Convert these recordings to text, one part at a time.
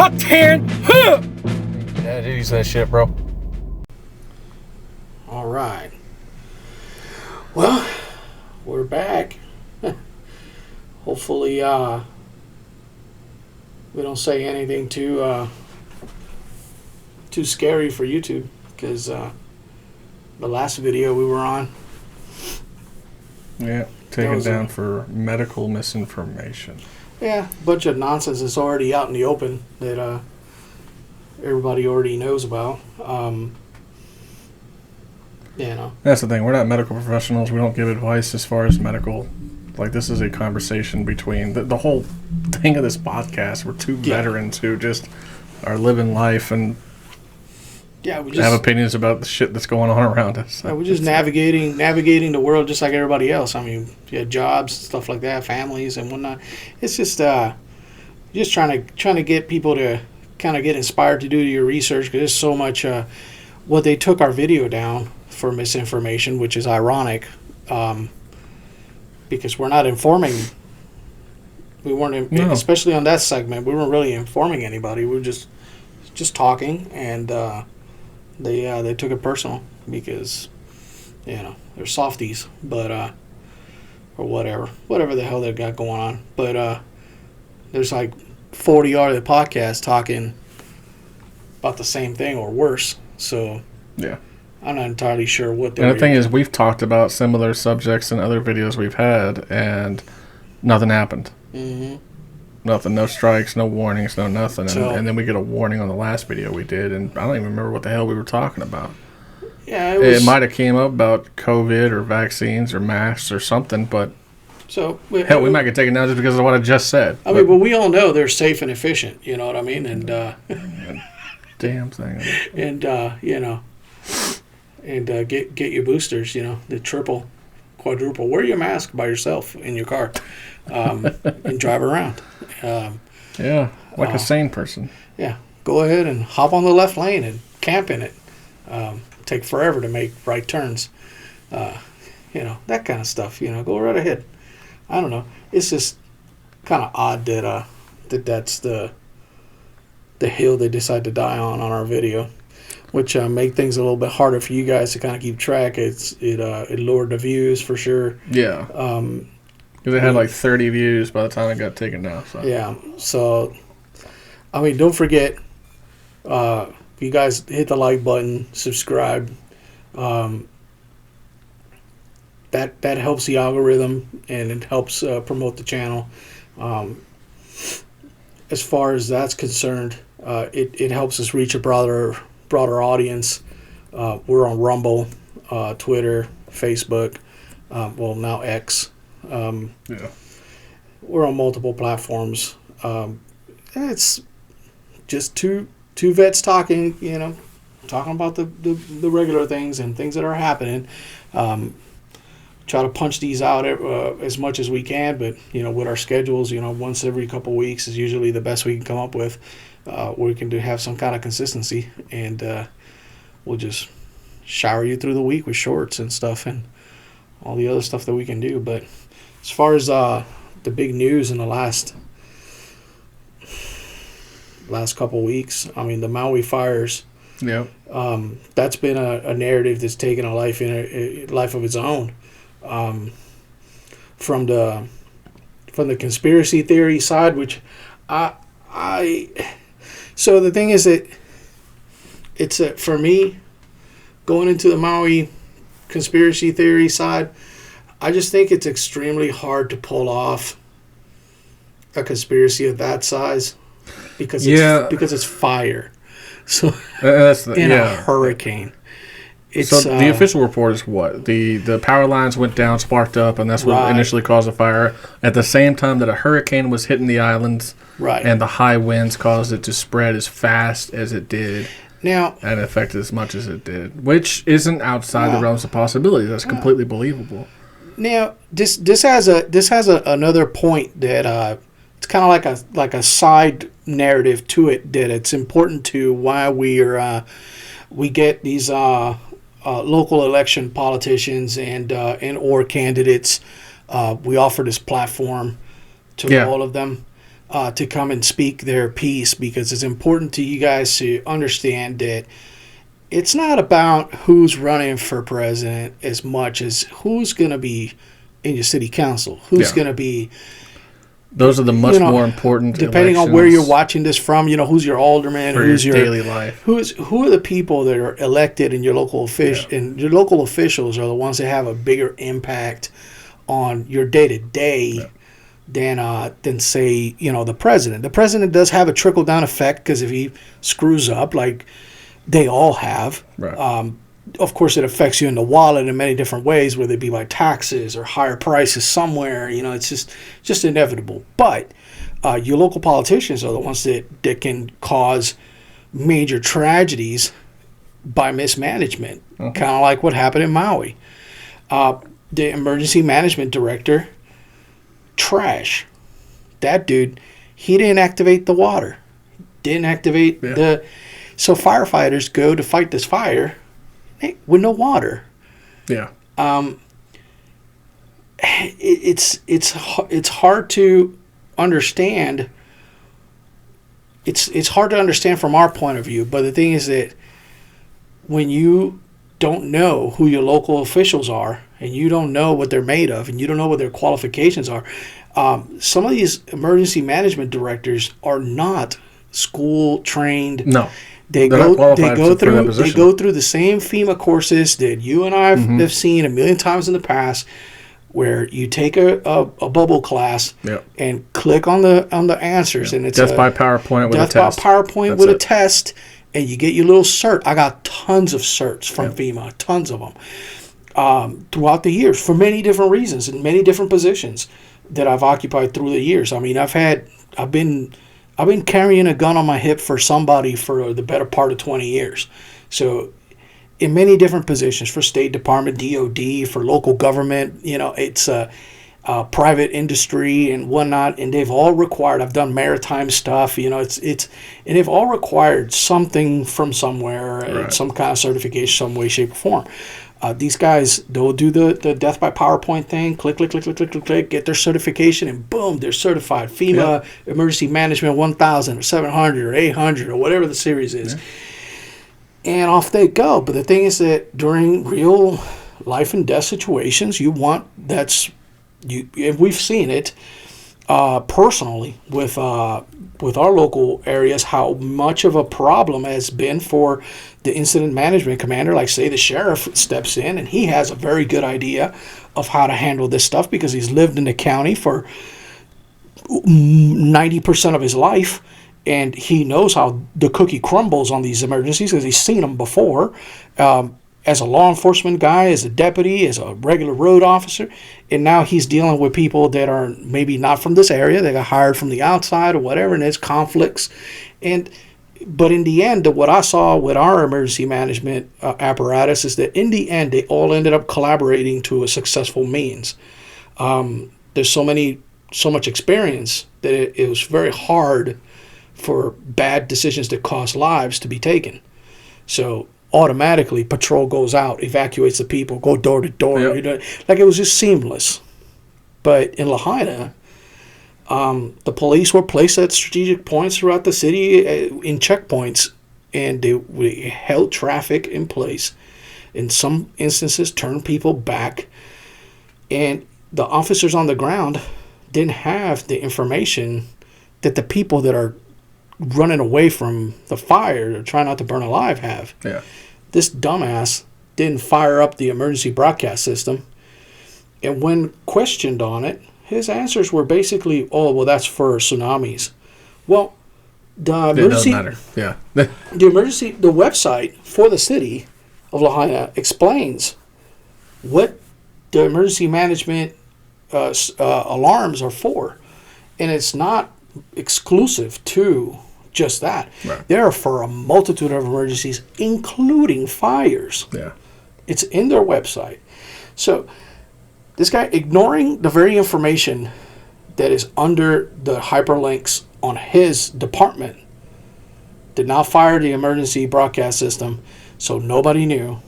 hot tan. Yeah, use that shit, bro. All right. Well, we're back. Hopefully, we don't say anything too scary for YouTube, because the last video we were on, yeah, taken down for medical misinformation. Yeah, a bunch of nonsense is already out in the open that everybody already knows about. That's the thing. We're not medical professionals. We don't give advice as far as medical. Like, this is a conversation between the whole thing of this podcast. We're two veterans who just are living life and we just have opinions about the shit that's going on around us. We're just navigating the world just like everybody else. I mean, you have jobs, stuff like that, families and whatnot. It's just trying to get people to kind of get inspired to do your research, because there's so much. What they took our video down for misinformation, which is ironic. Because we're not informing. We weren't, especially on that segment, we weren't really informing anybody. We were just talking, and they took it personal because, they're softies, but or whatever the hell they got going on. But there's like 40 other podcasts talking about the same thing or worse. So yeah. I'm not entirely sure what they're... And the thing is, we've talked about similar subjects in other videos we've had, and nothing happened. Mm-hmm. Nothing. No strikes, no warnings, no nothing. And then we get a warning on the last video we did, and I don't even remember what the hell we were talking about. Yeah, it might have came up about COVID or vaccines or masks or something, but... So we might get taken down just because of what I just said. I mean, but we all know they're safe and efficient, you know what I mean? And damn thing. And get your boosters, the triple, quadruple. Wear your mask by yourself in your car and drive around. Like a sane person. Yeah, go ahead and hop on the left lane and camp in it. Take forever to make right turns. That kind of stuff. Go right ahead. I don't know. It's just kind of odd that that's the hill they decide to die on our video, which make things a little bit harder for you guys to kind of keep track. It lowered the views for sure. Yeah. Because it had like 30 views by the time it got taken down. So. Yeah. So, I mean, don't forget, you guys hit the like button, subscribe. That helps the algorithm, and it helps promote the channel. As far as that's concerned, it helps us reach a broader audience. We're on Rumble, Twitter, Facebook, now X. We're on multiple platforms. It's just two vets talking, talking about the regular things and things that are happening. Try to punch these out as much as we can, but with our schedules, once every couple weeks is usually the best we can come up with. Where we can have some kind of consistency, and we'll just shower you through the week with shorts and stuff and all the other stuff that we can do. But as far as the big news in the last couple weeks, I mean, the Maui fires. Yeah. That's been a narrative that's taken a life of its own. From the conspiracy theory side, which so the thing is that it's for me, going into the Maui conspiracy theory side, I just think it's extremely hard to pull off a conspiracy of that size because it's fire. So a hurricane. So the official report is what? The power lines went down, sparked up, and that's what initially caused the fire. At the same time that a hurricane was hitting the islands, and the high winds caused it to spread as fast as it did. Now, and affect as much as it did, which isn't outside the realms of possibility. That's completely believable. Now, this has another point that it's kind of like a side narrative to it that it's important to why we get these local election politicians and or candidates. We offer this platform to all of them. to come and speak their piece, because it's important to you guys to understand that it's not about who's running for president as much as who's going to be in your city council, who's going to be. Those are the much more important. Depending on where you're watching this from, who's your alderman, who's your daily life, who are the people that are elected in your local and your local officials are the ones that have a bigger impact on your day to day than say the president. The president does have a trickle down effect, because if he screws up, like they all have, right. Of course, it affects you in the wallet in many different ways, whether it be by taxes or higher prices somewhere. It's just inevitable. But your local politicians are the ones that can cause major tragedies by mismanagement, kind of like what happened in Maui. The emergency management director, trash. That dude, he didn't activate the water, didn't activate So firefighters go to fight this fire with no water. Yeah. It's hard to understand. It's hard to understand from our point of view, but the thing is that when you don't know who your local officials are, and you don't know what they're made of, and you don't know what their qualifications are, some of these emergency management directors are not school trained. No. They go through the same FEMA courses that you and I have seen a million times in the past, where you take a bubble class and click on the answers, and it's death by PowerPoint with a test. With a test, and you get your little cert. I got tons of certs from FEMA, tons of them, throughout the years for many different reasons and many different positions that I've occupied through the years. I mean, I've been carrying a gun on my hip for somebody for the better part of 20 years. So in many different positions, for State Department, DOD, for local government, it's private industry and whatnot. And they've all required, I've done maritime stuff, and they've all required something from somewhere, some kind of certification, some way, shape, or form. These guys, they'll do the death by PowerPoint thing, click, get their certification, and boom, they're certified. FEMA Emergency Management 1000 or 700 or 800 or whatever the series is. And off they go. But the thing is that during real life and death situations, and we've seen it personally with our local areas, how much of a problem has been for the incident management commander. Like, say the sheriff steps in and he has a very good idea of how to handle this stuff, because he's lived in the county for 90% of his life, and he knows how the cookie crumbles on these emergencies because he's seen them before. As a law enforcement guy, as a deputy, as a regular road officer, and now he's dealing with people that are maybe not from this area. They got hired from the outside or whatever, and there's conflicts. But in the end, what I saw with our emergency management apparatus is that in the end, they all ended up collaborating to a successful means. There's so much experience that it was very hard for bad decisions that cost lives to be taken. So automatically, patrol goes out, evacuates the people, go door to door. Like, it was just seamless. But in Lahaina, the police were placed at strategic points throughout the city in checkpoints, and they held traffic in place. In some instances, turned people back, and the officers on the ground didn't have the information that the people that are running away from the fire or trying not to burn alive have. This dumbass didn't fire up the emergency broadcast system, and when questioned on it, his answers were basically, "Oh, well, that's for tsunamis." Well, the emergency, it doesn't matter. the website for the city of Lahaina explains what the emergency management alarms are for, and it's not exclusive to just that. They're for a multitude of emergencies, including fires. It's in their website. So this guy, ignoring the very information that is under the hyperlinks on his department, did not fire the emergency broadcast system, so nobody knew.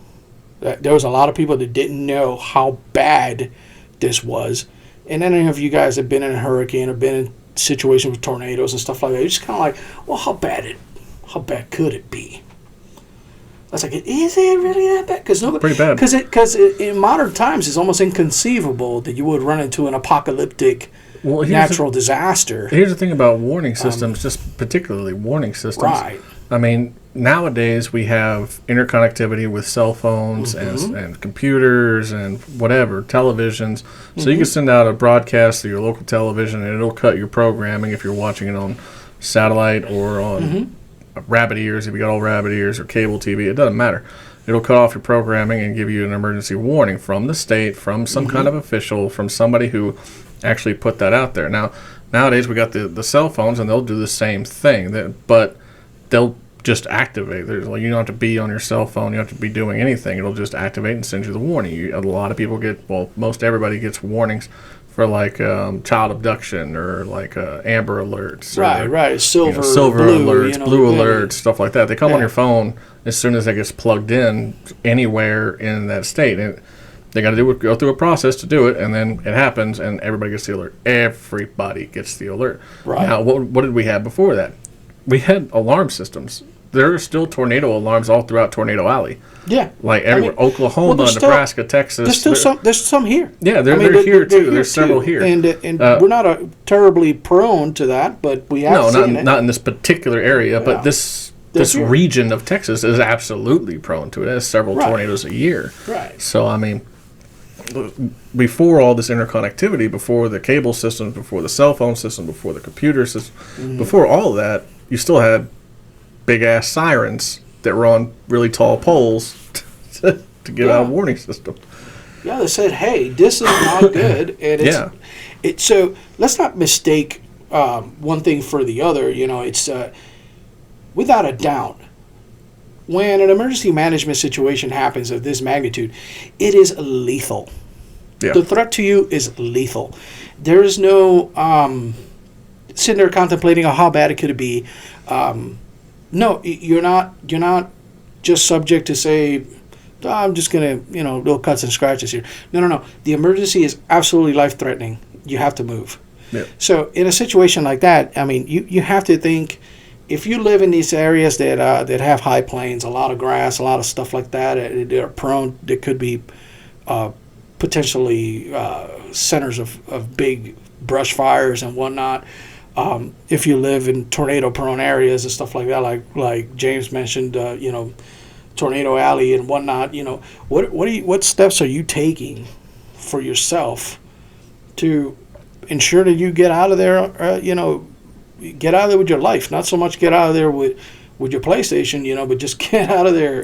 There was a lot of people that didn't know how bad this was. And any of you guys have been in a hurricane or been in situations with tornadoes and stuff like that. You're just kind of like, well, how bad could it be? I was like, is it really that bad? Pretty bad. Because in modern times, it's almost inconceivable that you would run into an apocalyptic natural disaster. Here's the thing about warning systems, just particularly warning systems. Right. I mean, nowadays we have interconnectivity with cell phones and computers and whatever, televisions. So you can send out a broadcast to your local television and it'll cut your programming if you're watching it on satellite or on rabbit ears, if you got old rabbit ears, or cable TV. It doesn't matter. It'll cut off your programming and give you an emergency warning from the state, from some kind of official, from somebody who actually put that out there. Now, nowadays we got the cell phones and they'll do the same thing, but they'll just activate. You don't have to be on your cell phone. You don't have to be doing anything. It'll just activate and send you the warning. A lot of people most everybody gets warnings for like child abduction or like Amber Alerts. Right. Silver blue, alerts, blue yeah. alerts, stuff like that. They come on your phone as soon as it gets plugged in anywhere in that state. And they got to go through a process to do it, and then it happens, and everybody gets the alert. Everybody gets the alert. Right. Now, what did we have before that? We had alarm systems. There are still tornado alarms all throughout Tornado Alley. Yeah. Like everywhere. Oklahoma, Nebraska, Texas. There's some here. Yeah, they're here too. There's several here. And we're not terribly prone to that, but we have seen it. Not in this particular area, but this region of Texas is absolutely prone to it. It has several tornadoes a year. Right. So, I mean, before all this interconnectivity, before the cable systems, before the cell phone system, before the computer system, before all of that, you still had big-ass sirens that were on really tall poles to give out a warning system. Yeah, they said, hey, this is not good. And so let's not mistake one thing for the other. It's without a doubt, when an emergency management situation happens of this magnitude, it is lethal. Yeah. The threat to you is lethal. There is no sitting there contemplating how bad it could be. No, you're not just subject to say, I'm just going to, little cuts and scratches here. No. The emergency is absolutely life-threatening. You have to move. Yeah. So in a situation like that, I mean, you have to think, if you live in these areas that have high plains, a lot of grass, a lot of stuff like that, they're prone, that could be potentially centers of big brush fires and whatnot. If you live in tornado-prone areas and stuff like that, like James mentioned, Tornado Alley and whatnot, what steps are you taking for yourself to ensure that you get out of there, get out of there with your life, not so much get out of there with your PlayStation, but just get out of there,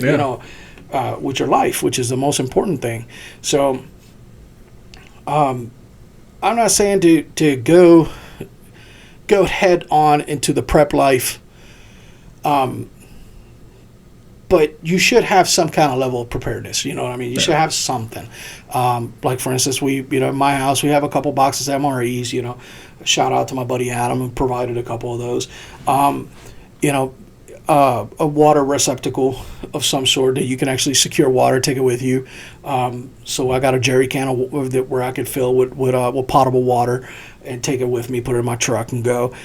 with your life, which is the most important thing. So, I'm not saying to go head on into the prep life, but you should have some kind of level of preparedness. You know what I mean? You should have something. Like for instance, in my house, we have a couple boxes of MREs. Shout out to my buddy Adam who provided a couple of those. A water receptacle of some sort that you can actually secure water, take it with you. So I got a jerry can where I could fill with potable water and take it with me, put it in my truck and go.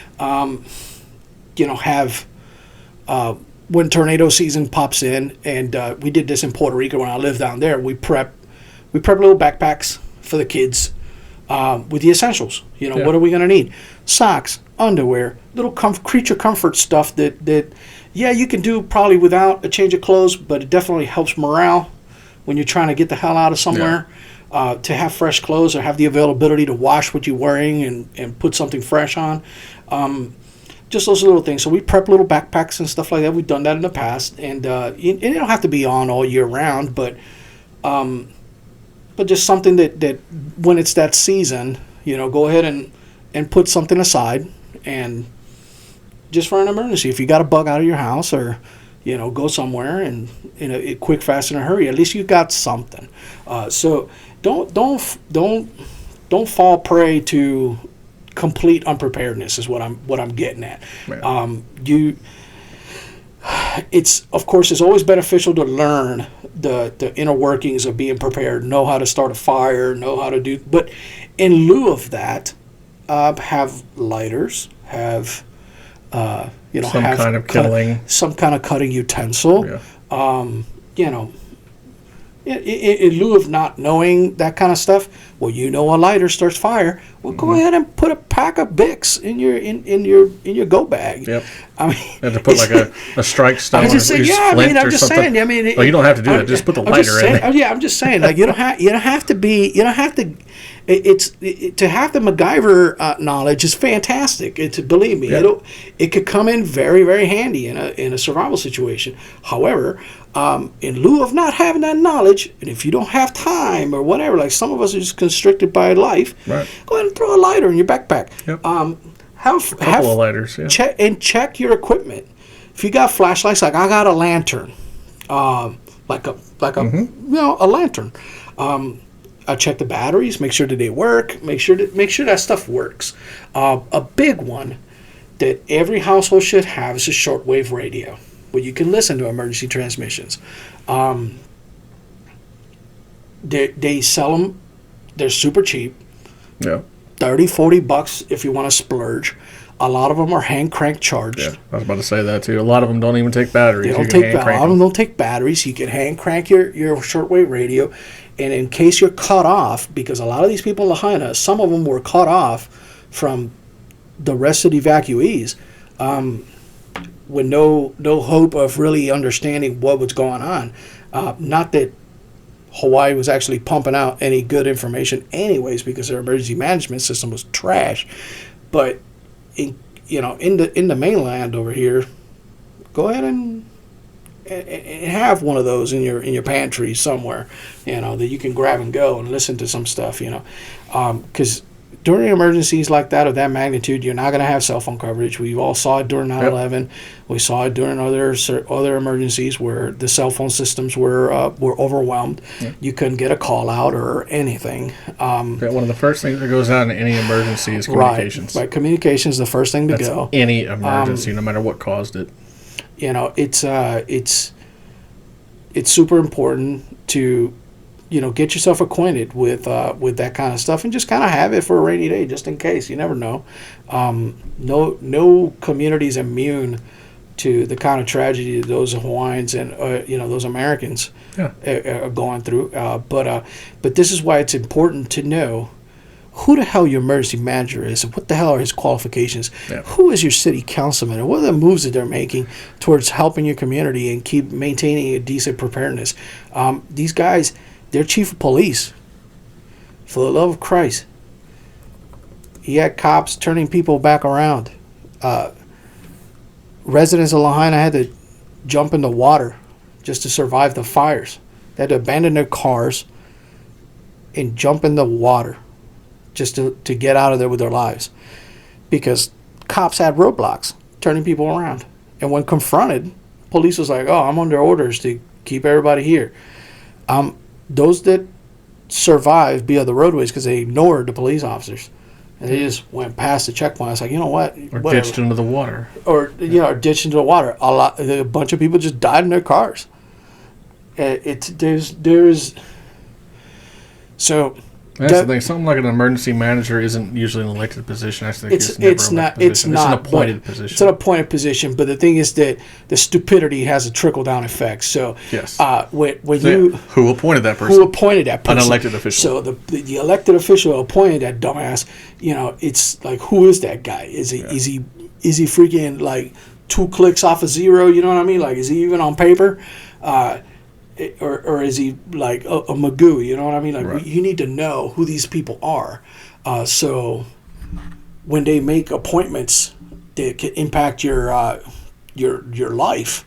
When tornado season pops in, and we did this in Puerto Rico when I lived down there, we prep little backpacks for the kids with the essentials. What are we going to need? Socks, underwear, little creature comfort stuff that you can do probably without a change of clothes, but it definitely helps morale when you're trying to get the hell out of somewhere. To have fresh clothes or have the availability to wash what you're wearing and put something fresh on. Just those little things. So we prep little backpacks and stuff like that. We've done that in the past. And it don't have to be on all year round, but just something that when it's that season, go ahead and put something aside, and just for an emergency. If you got a bug out of your house or go somewhere and in a quick, fast, in a hurry, at least you've got something. So don't fall prey to complete unpreparedness is what I'm getting at. Right. It's always beneficial to learn the inner workings of being prepared, know how to start a fire, know how to do. But in lieu of that, have lighters, have some kind of killing, some kind of cutting utensil. Yeah. You know, in lieu of not knowing that kind of stuff, well, a lighter starts fire. Well, go ahead and put a pack of Bics in your go bag. Yep. I mean, you have to put like a strike stone. I'm just saying. Yeah, I mean, I'm just saying. I mean, well, you don't have to do that. Just put the lighter in there. Yeah, I'm just saying. Like, you don't have to be. You don't have to. To have the MacGyver knowledge is fantastic. Believe me, Yeah. it could come in very, very handy in a survival situation. However, in lieu of not having that knowledge, and if you don't have time or whatever, like some of us are just constricted by life, right, go ahead and throw a lighter in your backpack. Yep. Have a couple of lighters. Yeah. Check your equipment. If you got flashlights, like I got a lantern, like a a lantern. I check the batteries, make sure that they work, make sure that stuff works. A big one that every household should have is a shortwave radio, where you can listen to emergency transmissions. They sell them. They're super cheap. Yeah. $30-$40 if you want to splurge. A lot of them are hand crank charged. Yeah, I was about to say that too. A lot of them don't even take batteries. A lot of them don't take batteries. You can hand crank your shortwave radio, and in case you're cut off, because a lot of these people in Lahaina, some of them were cut off from the rest of the evacuees, with no hope of really understanding what was going on. Not that Hawaii was actually pumping out any good information anyways, because their emergency management system was trash. But in the mainland over here, go ahead and have one of those in your pantry somewhere, that you can grab and go and listen to some stuff, because during emergencies like that of that magnitude, you're not going to have cell phone coverage. We all saw it during 9/11. Yep. We saw it during other emergencies where the cell phone systems were overwhelmed. Yep. You couldn't get a call out or anything. One of the first things that goes out in any emergency is communications. Right. Communications is the first thing to go. Any emergency, no matter what caused it. It's super important to get yourself acquainted with that kind of stuff, and just kind of have it for a rainy day, just in case. You never know. No community is immune to the kind of tragedy that those Hawaiians and those Americans are going through. But this is why it's important to know who the hell your emergency manager is, and what the hell are his qualifications. Yeah. Who is your city councilman, and what are the moves that they're making towards helping your community and keep maintaining a decent preparedness. These guys, they're chief of police. For the love of Christ. He had cops turning people back around. Residents of Lahaina had to jump in the water just to survive the fires. They had to abandon their cars and jump in the water just to get out of there with their lives, because cops had roadblocks turning people around. And when confronted, police was like, I'm under orders to keep everybody here. Those that survived via the roadways, because they ignored the police officers, and they just went past the checkpoint. It's like, you know what? Or ditched into the water. Or ditched into the water. A bunch of people just died in their cars. So that's the thing. Something like an emergency manager isn't usually an elected position. I think it's an appointed position. It's an appointed position, but the thing is that the stupidity has a trickle-down effect. So yes, who appointed that person? Who appointed that person? An elected official. So the elected official appointed that dumbass. It's like, who is that guy? Is he freaking like 2 clicks off of zero? You know what I mean? Like, is he even on paper? Or is he like a Magoo? You know what I mean? Like, right. You need to know who these people are. So when they make appointments that can impact your life,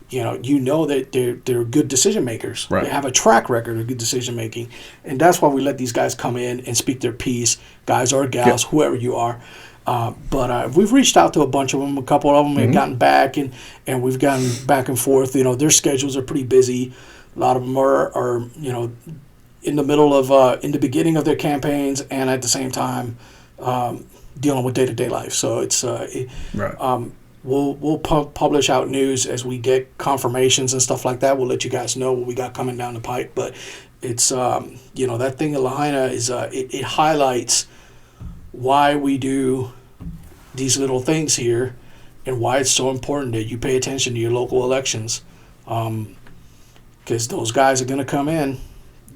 that they're good decision makers. Right. They have a track record of good decision making, and that's why we let these guys come in and speak their piece, guys or gals, whoever you are. But we've reached out to a bunch of them. A couple of them have gotten back, and we've gotten back and forth. Their schedules are pretty busy. A lot of them are in the middle of in the beginning of their campaigns, and at the same time dealing with day-to-day life. So it's right. We'll publish out news as we get confirmations and stuff like that. We'll let you guys know what we got coming down the pipe. But it's that thing in Lahaina is it highlights why we do these little things here and why it's so important that you pay attention to your local elections. Because those guys are going to come in.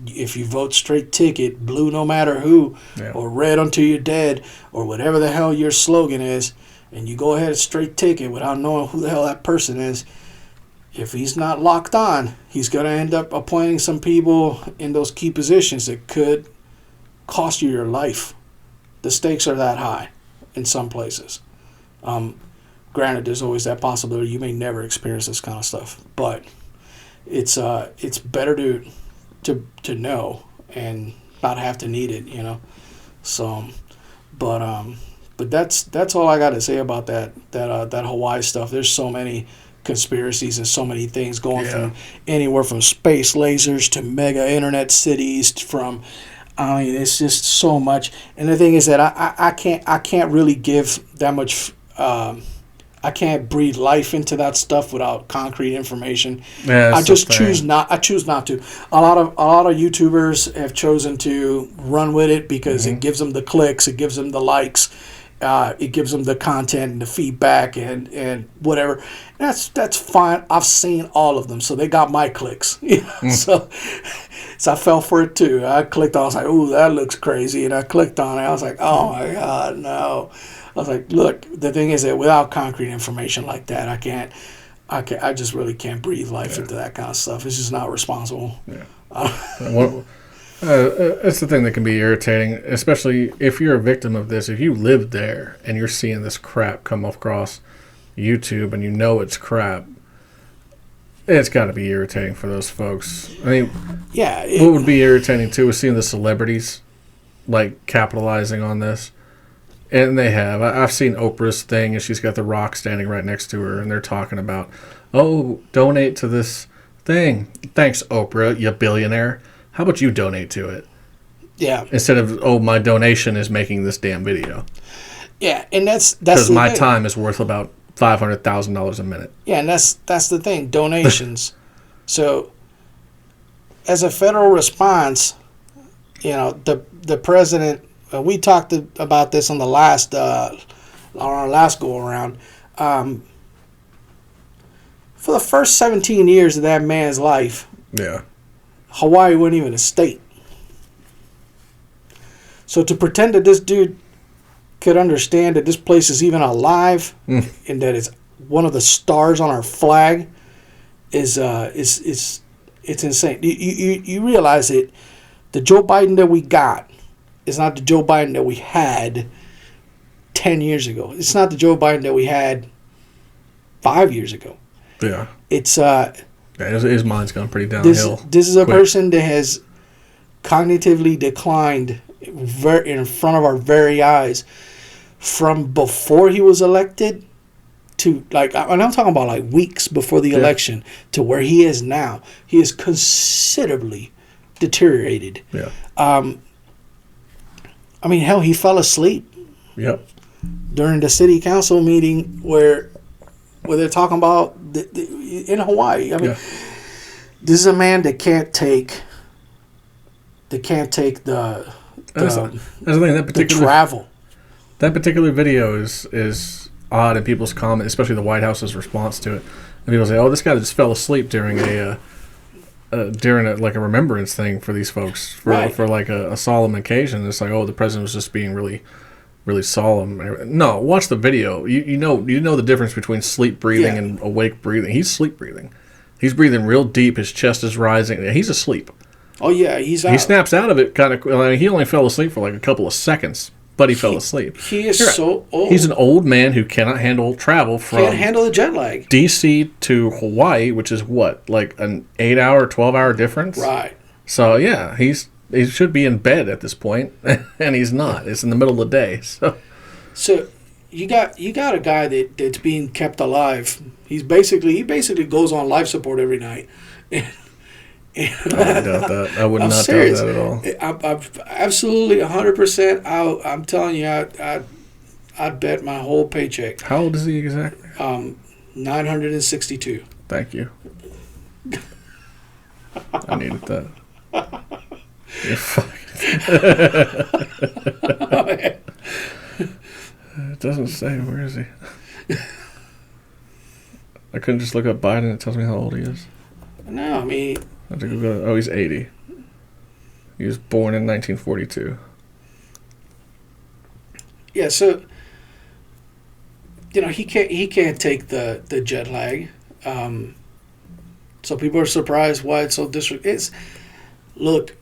If you vote straight ticket, blue no matter who, or red until you're dead, or whatever the hell your slogan is, and you go ahead and straight ticket without knowing who the hell that person is, if he's not locked on, he's going to end up appointing some people in those key positions that could cost you your life. The stakes are that high in some places. Granted, there's always that possibility you may never experience this kind of stuff, but it's better to know and not have to need it, you know. So, but that's all I got to say about that Hawaii stuff. There's so many conspiracies and so many things going from anywhere from space lasers to mega internet cities I mean, it's just so much. And the thing is that I can't really give that much. I can't breathe life into that stuff without concrete information. Yeah, I just choose not. I choose not to. A lot of YouTubers have chosen to run with it because it gives them the clicks, it gives them the likes, it gives them the content and the feedback and whatever. That's fine. I've seen all of them, so they got my clicks. So I fell for it too. I clicked on. I was like, "Ooh, that looks crazy," and I clicked on it. I was like, "Oh my God, no." I was like, look, the thing is that without concrete information like that, I just really can't breathe life into that kind of stuff. It's just not responsible. Yeah. It's the thing that can be irritating, especially if you're a victim of this. If you live there and you're seeing this crap come across YouTube and you know it's crap, it's got to be irritating for those folks. I mean, what would be irritating too is seeing the celebrities like capitalizing on this. And they have. I've seen Oprah's thing, and she's got The Rock standing right next to her, and they're talking about, donate to this thing. Thanks, Oprah, you billionaire. How about you donate to it? Yeah. Instead of, my donation is making this damn video. Yeah, and that's because my time is worth about $500,000 a minute. Yeah, and that's the thing, donations. So, as a federal response, the president. We talked about this on the last on our last go around. For the first 17 years of that man's life, Hawaii wasn't even a state. So to pretend that this dude could understand that this place is even alive and that it's one of the stars on our flag is it's insane. You realize it. The Joe Biden that we got. It's not the Joe Biden that we had 10 years ago. It's not the Joe Biden that we had 5 years ago. Yeah. It's his mind's gone pretty downhill. This is a person that has cognitively declined in front of our very eyes from before he was elected to and I'm talking about weeks before the election to where he is now. He is considerably deteriorated. Yeah. I mean, hell, he fell asleep. Yep. During the city council meeting where they're talking about in Hawaii. I mean, this is a man that can't take the travel. That particular video is odd in people's comments, especially the White House's response to it. And people say, "Oh, this guy just fell asleep during a remembrance thing for these folks for a solemn occasion." It's like, oh, the president was just being really, really solemn. No, watch the video. You know the difference between sleep breathing and awake breathing. He's sleep breathing. He's breathing real deep. His chest is rising. He's asleep. Oh yeah, he's out. He snaps out of it kind of. He only fell asleep for a couple of seconds, but he fell asleep. He is so old. He's an old man who cannot handle travel from can't handle the jet lag. D.C. to Hawaii, which is what, an 8-hour, 12-hour difference? Right. So yeah, he should be in bed at this point, and he's not. It's in the middle of the day. So you got a guy that's being kept alive. He basically goes on life support every night. I doubt that. I would not doubt that at all. I'm absolutely 100% out. I'm telling you, I'd bet my whole paycheck. How old is he exactly? 962. Thank you. I needed that. You're fucking. It doesn't say. Where is he? I couldn't just look up Biden. It tells me how old he is. No, I mean... I have to Google. Oh, he's 80. He was born in 1942. Yeah, so... he can't take the jet lag. So people are surprised why it's so disrespectful. Look,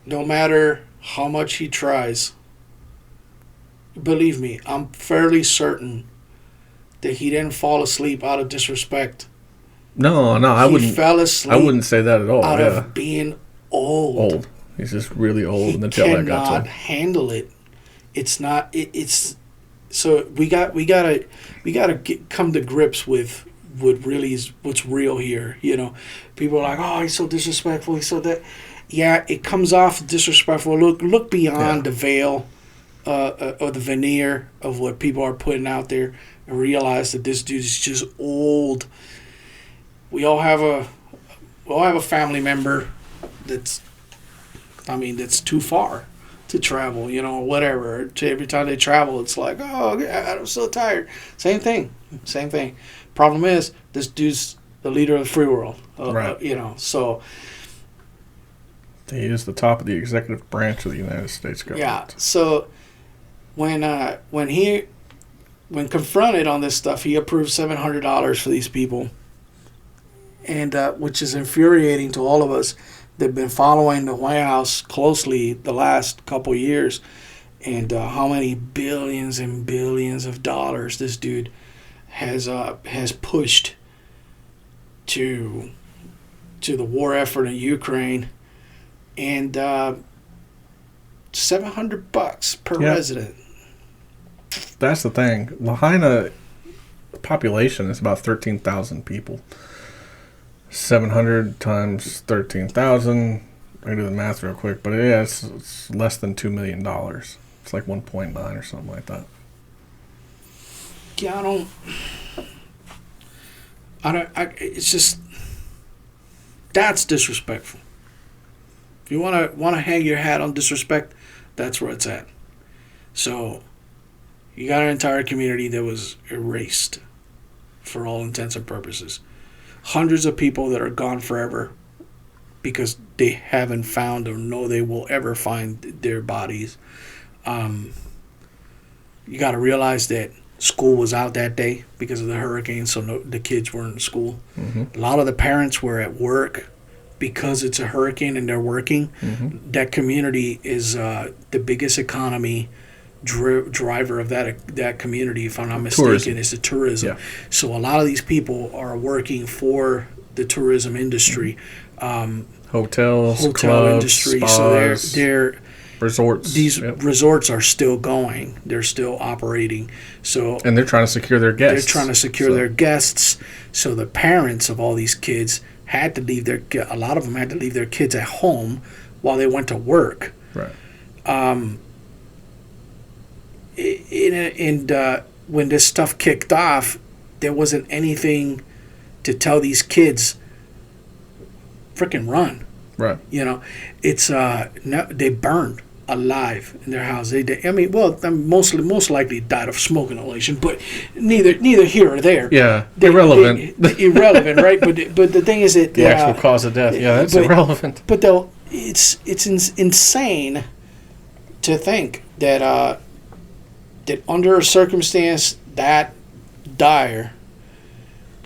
no matter how much he tries, believe me, I'm fairly certain that he didn't fall asleep out of disrespect. No, I wouldn't. He fell asleep. I wouldn't say that at all. Out of being old. He's just really old, He and the jet lag got to cannot him. handle it. It's not. It's so we gotta come to grips with what really is what's real here. People are like, oh, he's so disrespectful. He's so that. Yeah, it comes off disrespectful. Look beyond the veil, or the veneer of what people are putting out there, and realize that this dude is just old. We all have a family member that's too far to travel, whatever. Every time they travel, it's like, oh, I'm so tired. Same thing. Problem is, this dude's the leader of the free world, right. So he is the top of the executive branch of the United States government. yeah. So when confronted on this stuff, he approved $700 for these people, and which is infuriating to all of us that've been following the White House closely the last couple years, and how many billions and billions of dollars this dude has pushed to the war effort in Ukraine, and $700 per resident. That's the thing. Lahaina population is about 13,000 people. 700 times 13,000. I can do the math real quick, but it's less than $2 million. It's like 1.9 or something like that. Yeah, it's just, that's disrespectful. If you want to hang your hat on disrespect, that's where it's at. So you got an entire community that was erased for all intents and purposes. Hundreds of people that are gone forever because they haven't found or know they will ever find their bodies. You got to realize that school was out that day because of the hurricane, so the kids weren't in school. Mm-hmm. A lot of the parents were at work because it's a hurricane and they're working. Mm-hmm. That community is the biggest economy driver of that community, if I'm not mistaken. Tourism. Is the tourism. Yeah. So a lot of these people are working for the tourism industry. Hotels, hotel clubs, industry. spas, So they're resorts. These resorts are still going. They're still operating. So and they're trying to secure their guests. They're trying to secure their guests. So the parents of all these kids had to leave a lot of them had to leave their kids at home while they went to work. Right. When this stuff kicked off, there wasn't anything to tell these kids, freaking run. Right. It's they burned alive in their house. Most likely died of smoke inhalation, but neither here or there. Yeah, irrelevant. Irrelevant, right? But the thing is that the actual cause of death. Yeah, that's irrelevant. But it's insane to think that that under a circumstance that dire,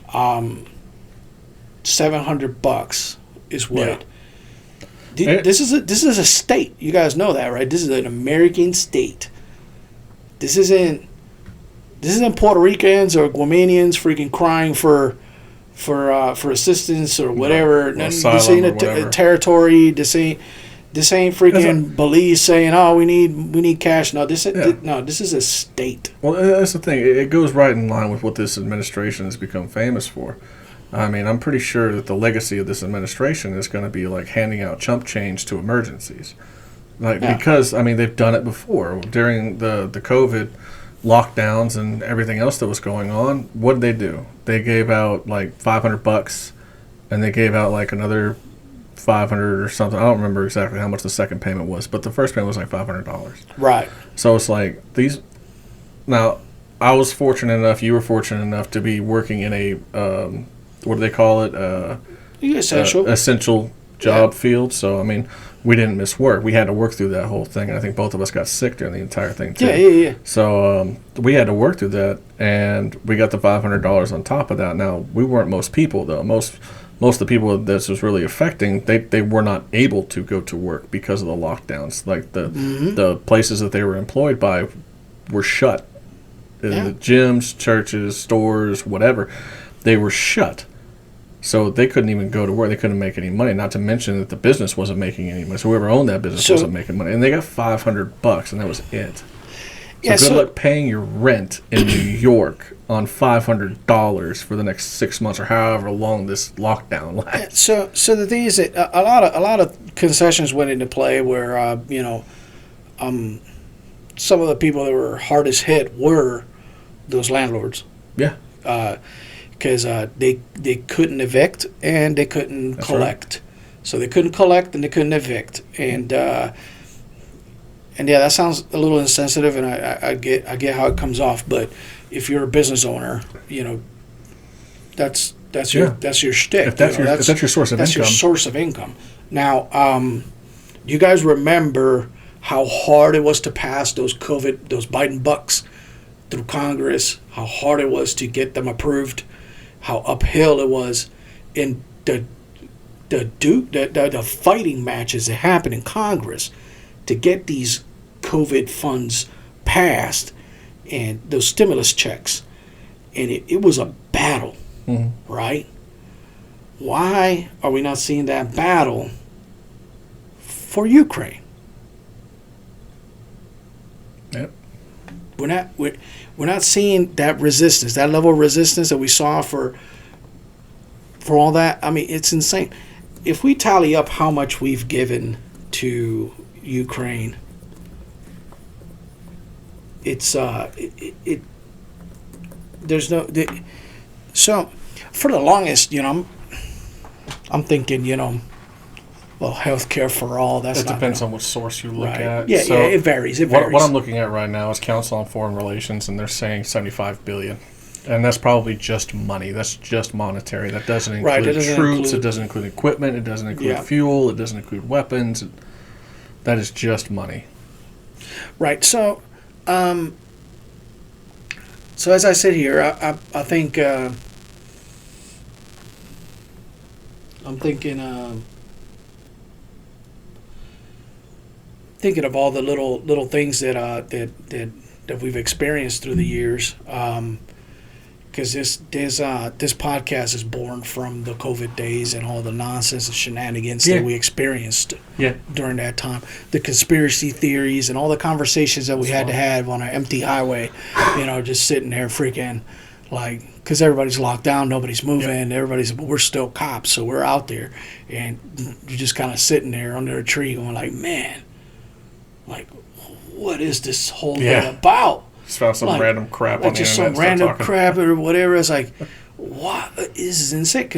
$700 is what. Yeah. This is a state. You guys know that, right? This is an American state. This isn't Puerto Ricans or Guamanians freaking crying for assistance or whatever. This ain't a territory. This ain't freaking Belize saying, "Oh, we need cash." No, this is a state. Well, that's the thing. It goes right in line with what this administration has become famous for. I mean, I'm pretty sure that the legacy of this administration is going to be like handing out chump change to emergencies. Because, I mean, they've done it before. During the COVID lockdowns and everything else that was going on, what did they do? They gave out like $500 and they gave out like another $500 or something. I don't remember exactly how much the second payment was, but the first payment was like $500. Right. So it's like these Now, I was fortunate enough, you were fortunate enough to be working in a, what do they call it? Essential job field. So, I mean, we didn't miss work. We had to work through that whole thing. And I think both of us got sick during the entire thing, too. Yeah. So, we had to work through that, and we got the $500 on top of that. Now, we weren't most people, though. Most of the people this was really affecting, they were not able to go to work because of the lockdowns. Like, the places that they were employed by were shut. The gyms, churches, stores, whatever, they were shut. So they couldn't even go to work. They couldn't make any money. Not to mention that the business wasn't making any money. So whoever owned that business wasn't making money. And they got $500, and that was it. So good luck paying your rent in New York on $500 for the next 6 months or however long this lockdown lasts. So the thing is that a lot of concessions went into play where some of the people that were hardest hit were those landlords. Yeah. Because they couldn't evict and they couldn't collect. Right. So they couldn't collect and they couldn't evict. And yeah, that sounds a little insensitive, and I get how it comes off. But if you're a business owner, that's your shtick. If that's your source of income. That's your source of income. Now, you guys remember how hard it was to pass those Biden bucks through Congress, how hard it was to get them approved, how uphill it was, in the fighting matches that happened in Congress to get these COVID funds passed and those stimulus checks. And it was a battle, right? Why are we not seeing that battle for Ukraine? Yep. We're not seeing that resistance, that level of resistance that we saw for all that. I mean, it's insane. If we tally up how much we've given to Ukraine, it's there's no. So for the longest, I'm thinking, well, healthcare for all. That depends on what source you look at. Yeah, so it varies. What I'm looking at right now is Council on Foreign Relations, and they're saying $75 billion, and that's probably just money. That's just monetary. That doesn't include troops. It doesn't include equipment. It doesn't include fuel. It doesn't include weapons. That is just money. Right. So, as I sit here, I think I'm thinking of all the little things that we've experienced through the years, because this podcast is born from the COVID days and all the nonsense and shenanigans that we experienced during that time, the conspiracy theories and all the conversations that we had to have on an empty highway, just sitting there freaking like, because everybody's locked down, nobody's moving, we're still cops, so we're out there, and you're just kind of sitting there under a tree going like, man, like, what is this whole thing about? Just found some random crap on the internet. Just some random crap or whatever. It's like, what? This is insane.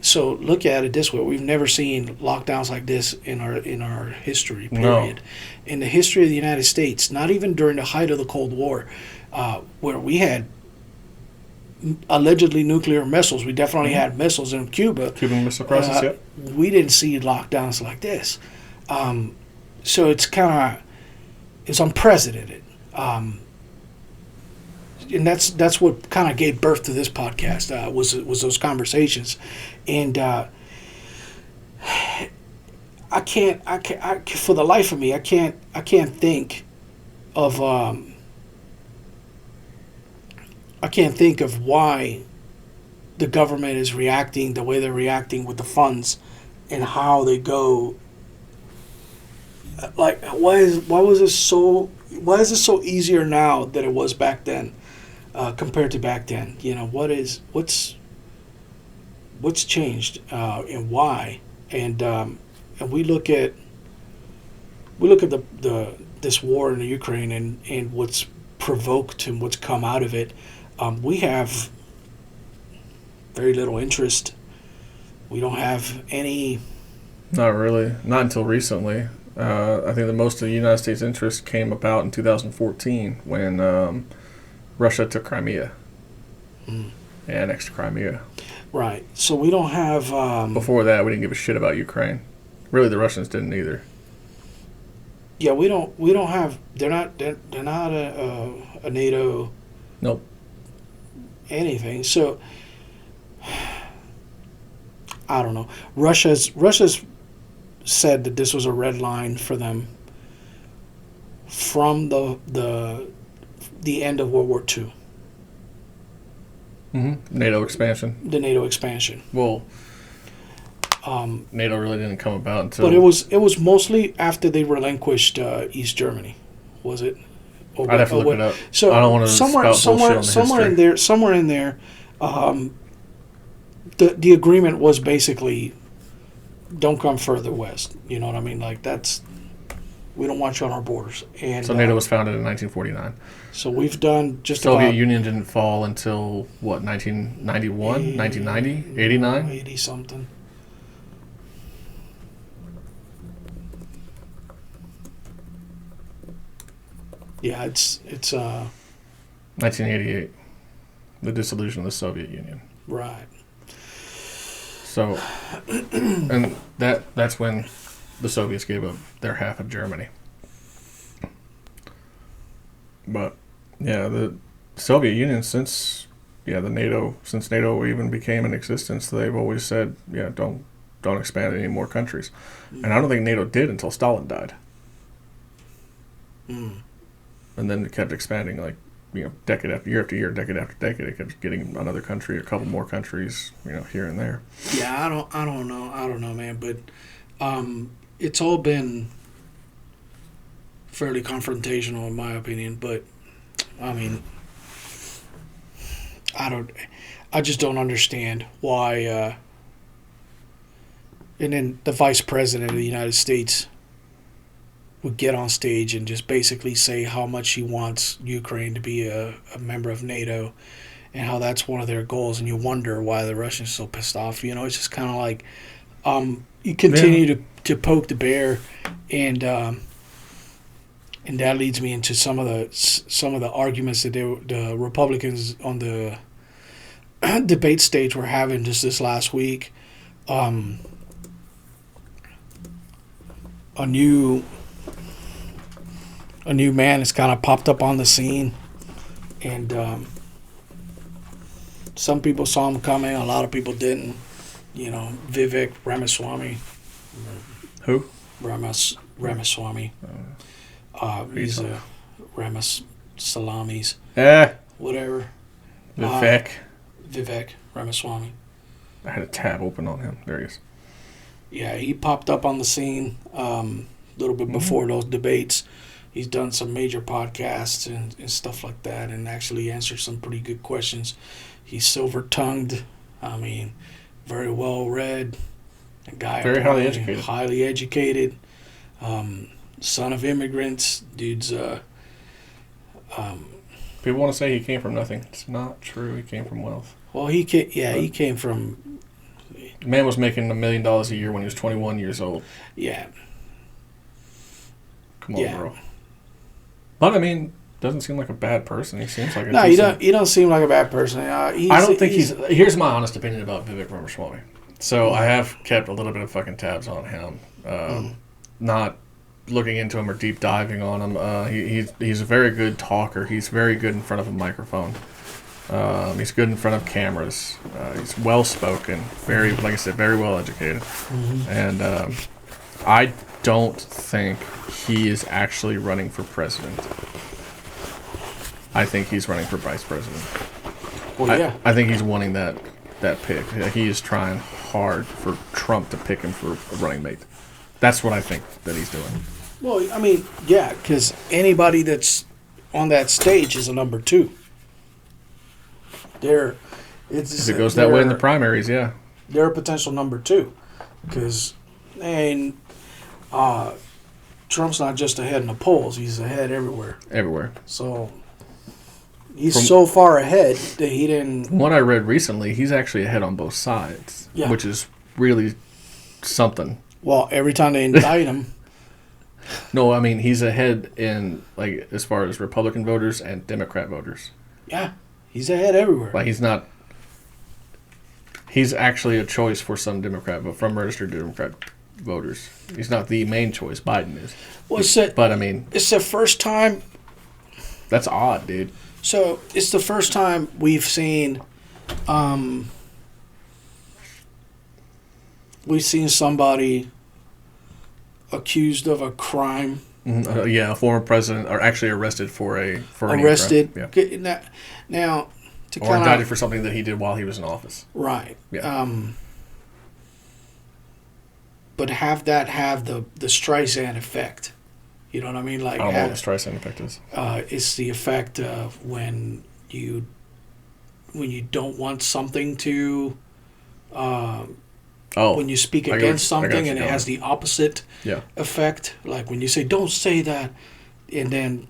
So look at it this way: we've never seen lockdowns like this in our history. Period. No. In the history of the United States, not even during the height of the Cold War, where we had allegedly nuclear missiles. We definitely had missiles in Cuba. Cuban Missile Crisis. We didn't see lockdowns like this. So it's unprecedented, and that's what kind of gave birth to this podcast. Was those conversations, and I can't for the life of me I can't think of why the government is reacting the way they're reacting with the funds and how they go. Like, why is it so easier now than it was back then, compared to back then? What's changed, and why? And we look at this war in the Ukraine and what's provoked and what's come out of it. We have very little interest. We don't have any. Not really. Not until recently. I think the most of the United States interest came about in 2014 when Russia took Crimea. Annexed Crimea. Right. So we don't have. Before that, we didn't give a shit about Ukraine. Really, the Russians didn't either. Yeah, we don't. We don't have. They're not. They're not a NATO. Nope. Anything. So I don't know. Russia's said that this was a red line for them from the end of World War II. NATO expansion. The NATO expansion. Well, NATO really didn't come about until. But it was mostly after they relinquished East Germany, was it? I'd have to look it up. So I don't want to somewhere in there, the agreement was basically, don't come further west. You know what I mean? Like we don't want you on our borders. And so NATO was founded in 1949. So we've done just Soviet about Union didn't fall until what, 1991, 1990, 89, 80 something. Yeah, it's 1988, the dissolution of the Soviet Union. Right. So, and that's when the Soviets gave up their half of Germany. But yeah, the Soviet Union since NATO even became in existence, they've always said, yeah, don't expand any more countries. And I don't think NATO did until Stalin died. And then it kept expanding, like, decade after year after year, decade after decade. It kept getting another country, a couple more countries, here and there. Yeah, I don't know, man. But it's all been fairly confrontational, in my opinion. But I mean, I just don't understand why. And then the vice president of the United States would get on stage and just basically say how much he wants Ukraine to be a member of NATO and how that's one of their goals. And you wonder why the Russians are so pissed off. It's just kind of like you continue to poke the bear, and that leads me into some of the arguments that the Republicans on the debate stage were having just this last week. A new man has kind of popped up on the scene, and some people saw him coming, a lot of people didn't. Vivek Ramaswamy. Who? Ramaswamy. He's a Salamis. Whatever. Vivek Ramaswamy. I had a tab open on him. There he is. Yeah, he popped up on the scene a little bit before those debates. He's done some major podcasts and stuff like that, and actually answered some pretty good questions. He's silver-tongued. I mean, very well-read. A guy very highly educated. Highly educated. Son of immigrants. Dude's... People want to say he came from nothing. It's not true. He came from wealth. Well, he came from... The man was making $1 million a year when he was 21 years old. Yeah. Come on, bro. But I mean, doesn't seem like a bad person. He seems like a you don't seem like a bad person. I don't think he's. Here's my honest opinion about Vivek Ramaswamy. So I have kept a little bit of fucking tabs on him, not looking into him or deep diving on him. He's a very good talker. He's very good in front of a microphone. He's good in front of cameras. He's well spoken. Very, like I said, very well educated, and I don't think he is actually running for president. I think he's running for vice president. Well, yeah. I think he's wanting that pick. He is trying hard for Trump to pick him for a running mate. That's what I think that he's doing. Well, I mean, yeah, because anybody that's on that stage is a number two. If it goes that way in the primaries, yeah. They're a potential number two. Because, Trump's not just ahead in the polls, he's ahead everywhere. Everywhere. So he's so far ahead that he didn't... From what I read recently, he's actually ahead on both sides, which is really something. Well, every time they indict him... No, I mean, he's ahead in, like, as far as Republican voters and Democrat voters. Yeah, he's ahead everywhere. Like, he's not. He's actually a choice for some Democrat, but from registered Democrat voters, he's not the main choice. Biden is. Well, But I mean, it's the first time. that's odd, dude. So it's the first time we've seen somebody accused of a crime. Yeah, a former president, or actually arrested for any Arrested. crime. Yeah. Now, to Or kind indicted of for something that he did while he was in office. right. Yeah. But have that have the Streisand effect. You know what I mean? Like, I don't know what the Streisand effect is. It's the effect of when you don't want something to. When you speak against something and it has the opposite effect, like when you say "don't say that," and then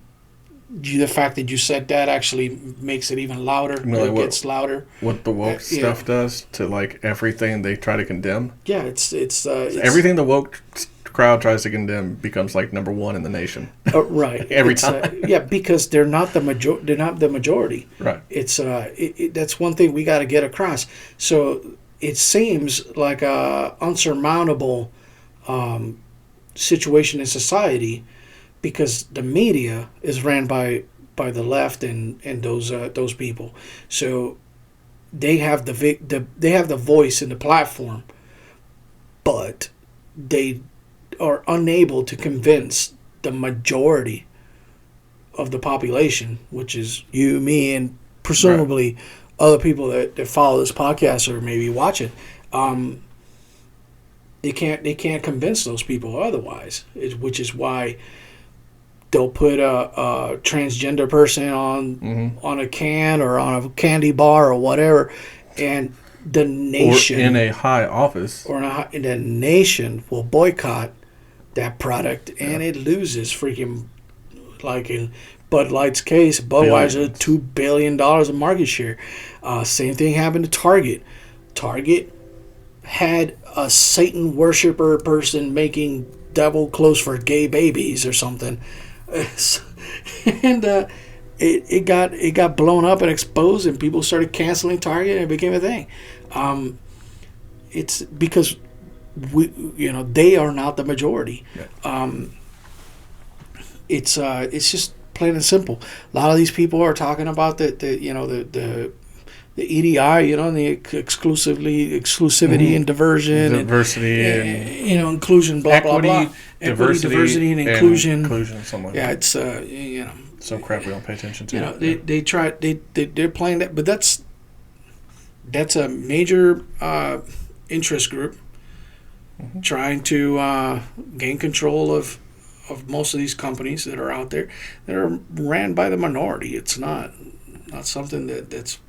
the fact that you said that actually makes it even louder. It gets louder. What the woke stuff does to like everything they try to condemn. Yeah, it's everything the woke crowd tries to condemn becomes like number one in the nation. Right. Every time. Because they're not the They're not the majority. Right. It's that's one thing we got to get across. So it seems like a unsurmountable situation in society, because the media is ran by the left and those people. So they have they have the voice and the platform, but they are unable to convince the majority of the population, which is you, me, and presumably other people that follow this podcast or maybe watch it. They can't convince those people otherwise, which is why they'll put a transgender person on a can or on a candy bar or whatever, and the nation, or in a high office, and the nation will boycott that product, and it loses freaking, like in Bud Light's case, Budweiser, $2 billion of market share. Same thing happened to Target. Target had a Satan worshiper person making devil clothes for gay babies or something, and it got blown up and exposed, and people started canceling Target, and it became a thing. It's because they are not the majority. It's just plain and simple. A lot of these people are talking about the EDI, and the exclusivity and diversion, diversity and inclusion, blah equity, blah blah, diversity and inclusion, something like that. It's some crap we don't pay attention to. They're playing that, but that's a major interest group trying to gain control of most of these companies that are out there that are ran by the minority. It's not something that's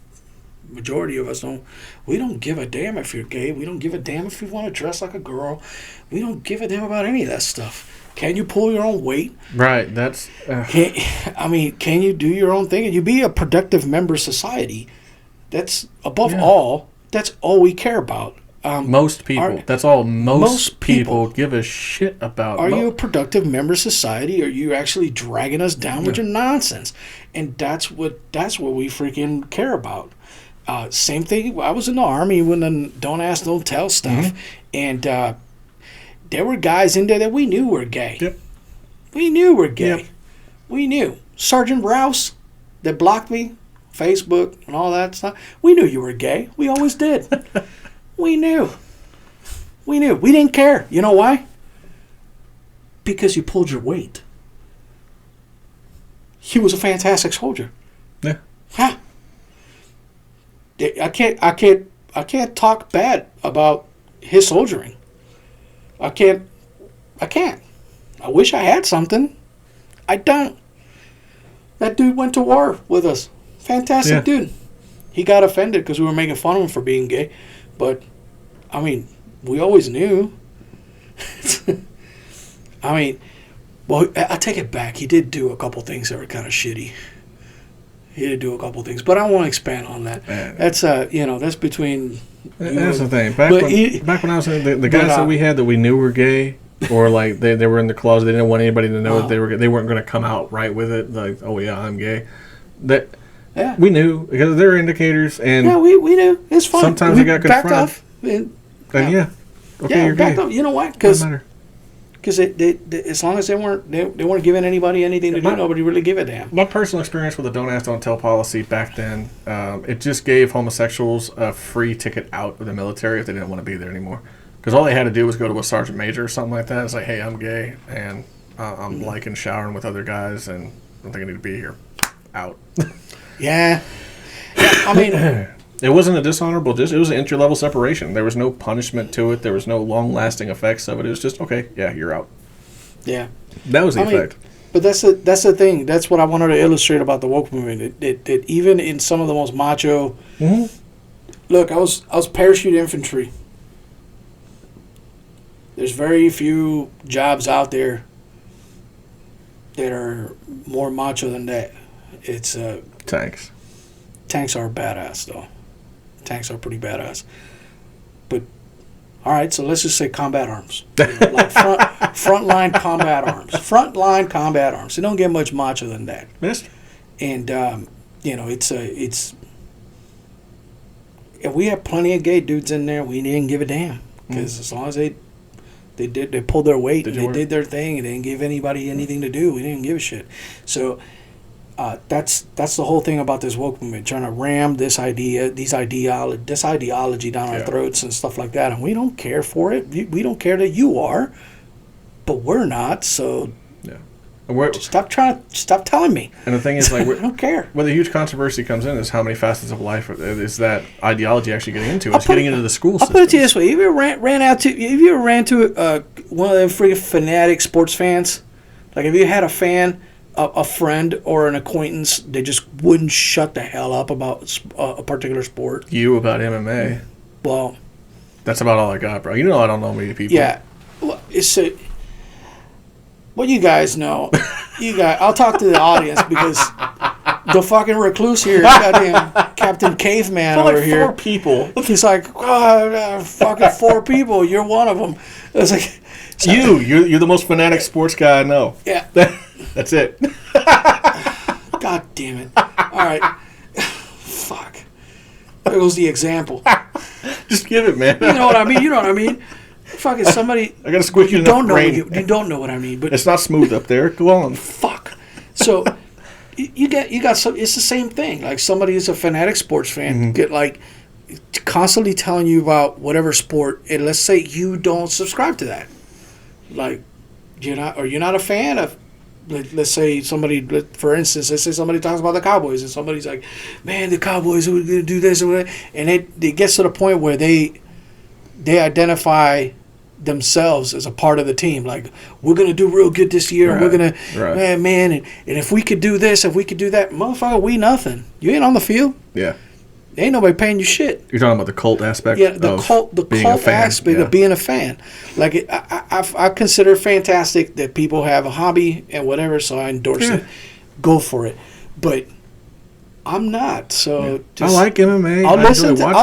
majority of us don't. We don't give a damn if you're gay. We don't give a damn if you want to dress like a girl. We don't give a damn about any of that stuff. Can you pull your own weight? Right. That's. Can you do your own thing? And you be a productive member of society. That's above all. That's all we care about. Most people. That's all most people give a shit about. Are you a productive member of society? Or are you actually dragging us down with your nonsense? And that's what we freaking care about. Same thing. I was in the Army when the don't ask, don't tell stuff, and there were guys in there that we knew were gay. Yep. We knew were gay. Yep. We knew. Sergeant Rouse that blocked me, Facebook and all that stuff. We knew you were gay. We always did. We knew. We didn't care. You know why? Because you pulled your weight. He was a fantastic soldier. Yeah. Huh. I can't talk bad about his soldiering. I can't. I wish I had something. I don't. That dude went to war with us. Fantastic dude. He got offended because we were making fun of him for being gay. But, we always knew. Well, I take it back. He did do a couple things that were kind of shitty. He did do a couple things, but I won't expand on that. That's that's between. That's the thing. Back when I was saying the guys that we had that we knew were gay, or like they were in the closet, they didn't want anybody to know that they were gay. They weren't going to come out right with it. Like, oh yeah, I'm gay. Yeah. We knew because there were indicators, and Yeah, we knew. It's fine. sometimes we we got backed confronted. off. And, yeah, okay, yeah, you're backed gay. off. You know what? Doesn't matter. Because they, as long as they weren't giving anybody anything to do, nobody really give a damn. My personal experience with the don't ask, don't tell policy back then, it just gave homosexuals a free ticket out of the military if they didn't want to be there anymore. Because all they had to do was go to a sergeant major or something like that. It's like, hey, I'm gay, and I'm liking showering with other guys, and I don't think I need to be here. Out. Yeah. I mean, it wasn't a dishonorable, it was an entry-level separation. There was no punishment to it. There was no long-lasting effects of it. It was just, okay, yeah, you're out. yeah. That was the effect. But that's the thing. That's what I wanted to illustrate about the woke movement. It even in some of the most macho. Mm-hmm. Look, I was parachute infantry. There's very few jobs out there that are more macho than that. It's Tanks. Tanks are badass though. Tanks are pretty badass. But all right, so let's just say combat arms, like frontline combat arms. Frontline combat arms. They don't get much macho than that. Missed. And it's if we have plenty of gay dudes in there, we didn't give a damn because as long as they pulled their weight and they did their thing and they didn't give anybody anything to do, we didn't give a shit. So that's the whole thing about this woke movement, trying to ram this ideology down our throats and stuff like that, and we don't care for it. We don't care that you are, but we're not. So stop telling me. And the thing is, like, I don't care. Where the huge controversy comes in is how many facets of life is that ideology actually getting into? It's getting into the school system. I'll put it to you this way: if you ever ran to one of them freaking fanatic sports fans, like if you had a friend or an acquaintance, they just wouldn't shut the hell up about a particular sport. You about MMA? Well, that's about all I got, bro. You know I don't know many people. Yeah, well, well, you guys know. I'll talk to the audience because the fucking recluse here, goddamn Captain Caveman over like here. 4 people. He's like, fucking 4 people. You're one of them. It's like you're the most fanatic sports guy I know. Yeah, that's it. God damn it! All right, fuck. There goes the example. Just give it, man. You know what I mean? Fucking somebody. I gotta squish you in the brain. You don't know what I mean, but it's not smooth up there. Go on. Fuck. So you got some. It's the same thing. Like somebody is a fanatic sports fan, get like constantly telling you about whatever sport, and let's say you don't subscribe to that. Like you're not a fan of. Let's say somebody, for instance, let's say somebody talks about the Cowboys, and somebody's like, "Man, the Cowboys are going to do this," and it gets to the point where they identify themselves as a part of the team. Like, we're going to do real good this year. Right. We're going to, man, and if we could do this, if we could do that, motherfucker, we nothing. You ain't on the field. Yeah. Ain't nobody paying you shit. You're talking about the cult aspect. Yeah, the cult aspect of being a fan. Like I consider it fantastic that people have a hobby and whatever, so I endorse it. Go for it, but I'm not. So I like MMA. I'll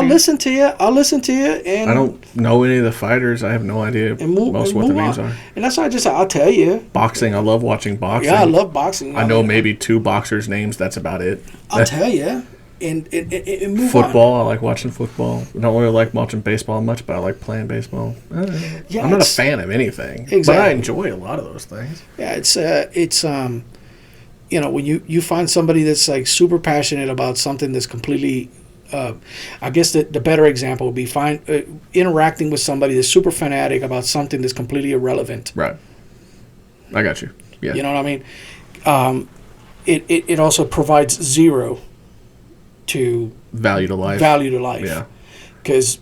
listen to you, and I don't know any of the fighters. I have no idea most what the names are. And that's why I'll tell you. Boxing. I love watching boxing. Yeah, I love boxing. I know maybe 2 boxers' names. That's about it. I'll tell you. And move football, on. I like watching football. I don't really like watching baseball much, but I like playing baseball. I'm not a fan of anything, but I enjoy a lot of those things. Yeah, it's when you find somebody that's like super passionate about something that's completely, I guess the better example would be interacting with somebody that's super fanatic about something that's completely irrelevant. Right. I got you. Yeah. You know what I mean? It also provides zero to value to life. Yeah. Because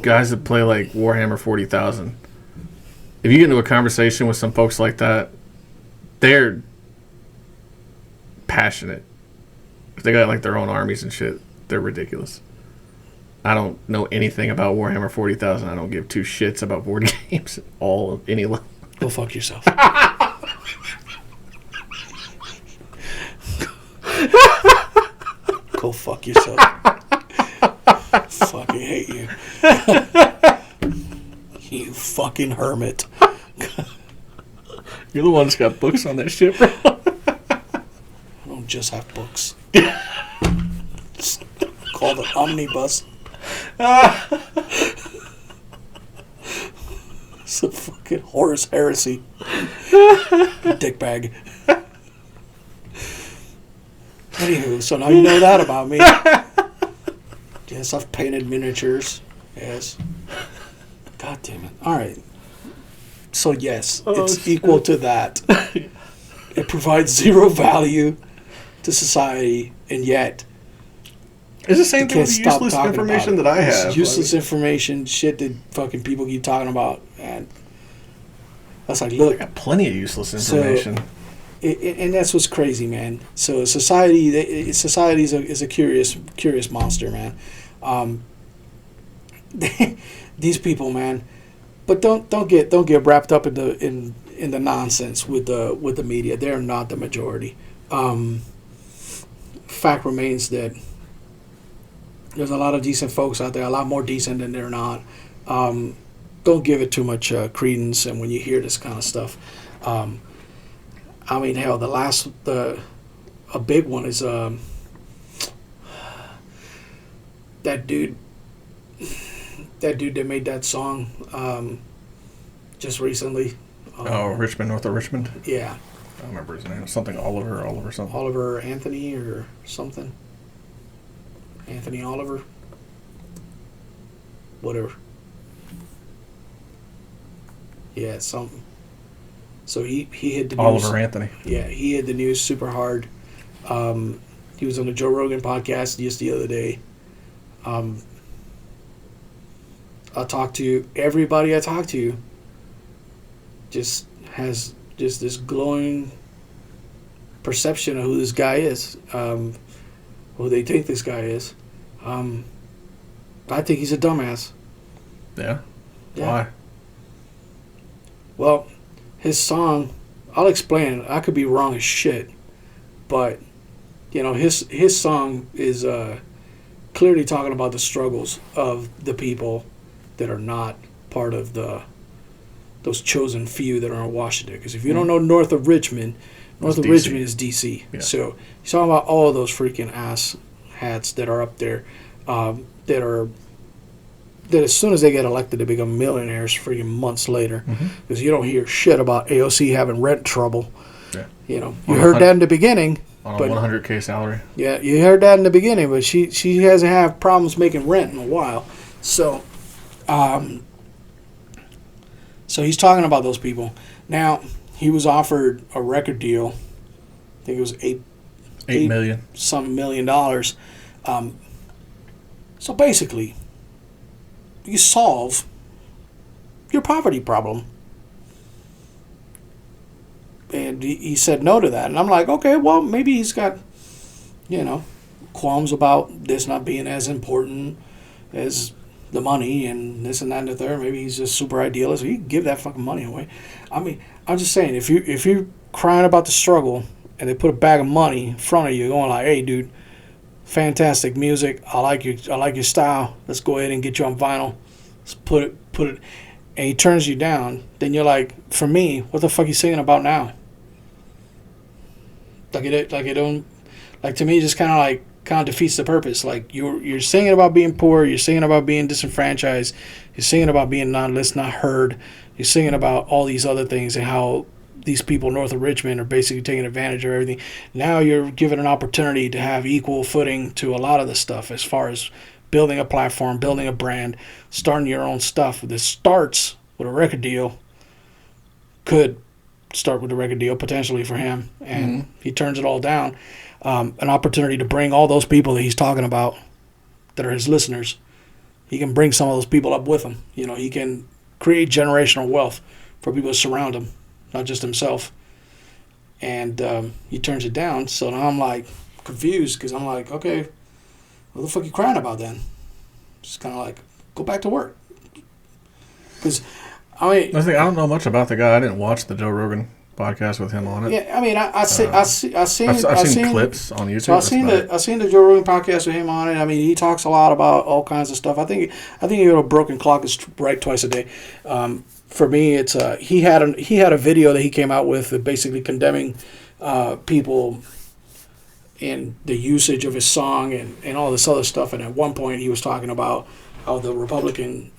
guys that play like Warhammer 40,000. If you get into a conversation with some folks like that, they're passionate. If they got like their own armies and shit, they're ridiculous. I don't know anything about Warhammer 40,000. I don't give 2 shits about board games at all of any level. Go fuck yourself. Go fuck yourself. Fucking hate you. You fucking hermit. You're the one that's got books on that shit, bro. I don't just have books. called an omnibus. It's a fucking Horus heresy. Dickbag. Anywho, so now you know that about me. Yes, I've painted miniatures. Yes. God damn it. All right. So yes, it's equal to that. It provides zero value to society, and yet it's the same thing with the useless information that I have. It's useless information, shit that fucking people keep talking about, and that's like, look, I got plenty of useless information. And that's what's crazy, man. So society is a curious monster, man. These people, man. But don't get wrapped up in the nonsense with the media. They're not the majority. Fact remains that there's a lot of decent folks out there, a lot more decent than they're not. Don't give it too much credence. And when you hear this kind of stuff, I mean, hell, a big one is that dude that made that song just recently. Richmond, north of Richmond? Yeah. I don't remember his name. Something Oliver something. Oliver Anthony or something. Anthony Oliver. Whatever. Yeah, something. So he hit the news. Oliver Anthony. Yeah, he hit the news super hard. He was on the Joe Rogan podcast just the other day. Everybody I talk to just has just this glowing perception of who this guy is, who they think this guy is. I think he's a dumbass. Yeah? Yeah. Why? Well, his song, I'll explain it. I could be wrong as shit, but his song is clearly talking about the struggles of the people that are not part of those chosen few that are in Washington. Because if you don't know north of Richmond is D.C. Yeah. So he's talking about all of those freaking ass hats that are up there, that as soon as they get elected, they become millionaires freaking months later. Because you don't hear shit about AOC having rent trouble. Yeah. You heard that in the beginning. On a $100K salary. Yeah, you heard that in the beginning, but she hasn't had problems making rent in a while. So, so he's talking about those people. Now, he was offered a record deal. I think it was $8 million. Some $8 million. So basically, you solve your poverty problem. And he said no to that. And I'm like, okay, well, maybe he's got, qualms about this not being as important as the money and this and that and the third. Maybe he's just super idealist. He can give that fucking money away. I mean, I'm just saying, if you're crying about the struggle and they put a bag of money in front of you going like, hey, dude, fantastic music. I like your style. Let's go ahead and get you on vinyl. Let's put it. And he turns you down. Then you're like, for me, what the fuck are you singing about now? To me, it just kind of defeats the purpose. Like you're singing about being poor. You're singing about being disenfranchised. You're singing about being not listened, not heard. You're singing about all these other things and how these people north of Richmond are basically taking advantage of everything. Now you're given an opportunity to have equal footing to a lot of the stuff as far as building a platform, building a brand, starting your own stuff. This starts with a record deal. Could start with a record deal potentially for him, and he turns it all down. An opportunity to bring all those people that he's talking about that are his listeners. He can bring some of those people up with him. He can create generational wealth for people to surround him, not just himself. And he turns it down. So now I'm like confused because I'm like, okay, what the fuck are you crying about then? Just kind of like, go back to work. Because, I don't know much about the guy. I didn't watch the Joe Rogan podcast with him on it. Yeah, I mean, I've seen clips on YouTube. So I've seen the Joe Rogan podcast with him on it. I mean, he talks a lot about all kinds of stuff. I think a broken clock is right twice a day. For me, it's he had a video that he came out with basically condemning people and the usage of his song and all this other stuff. And at one point, he was talking about how the Republican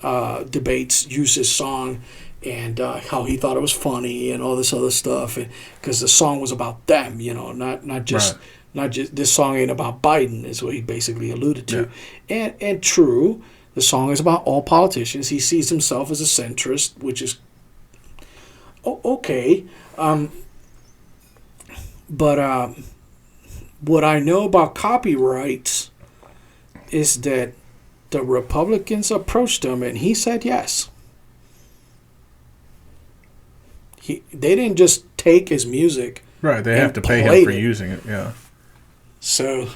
debates use his song and how he thought it was funny and all this other stuff, because the song was about them, not just Right. not just this song ain't about Biden, is what he basically alluded to. And true, the song is about all politicians. He sees himself as a centrist, which is okay. But what I know about copyrights is that the Republicans approached him and he said yes. They didn't just take his music. Right, they have and to pay him played for it. using it. Yeah, So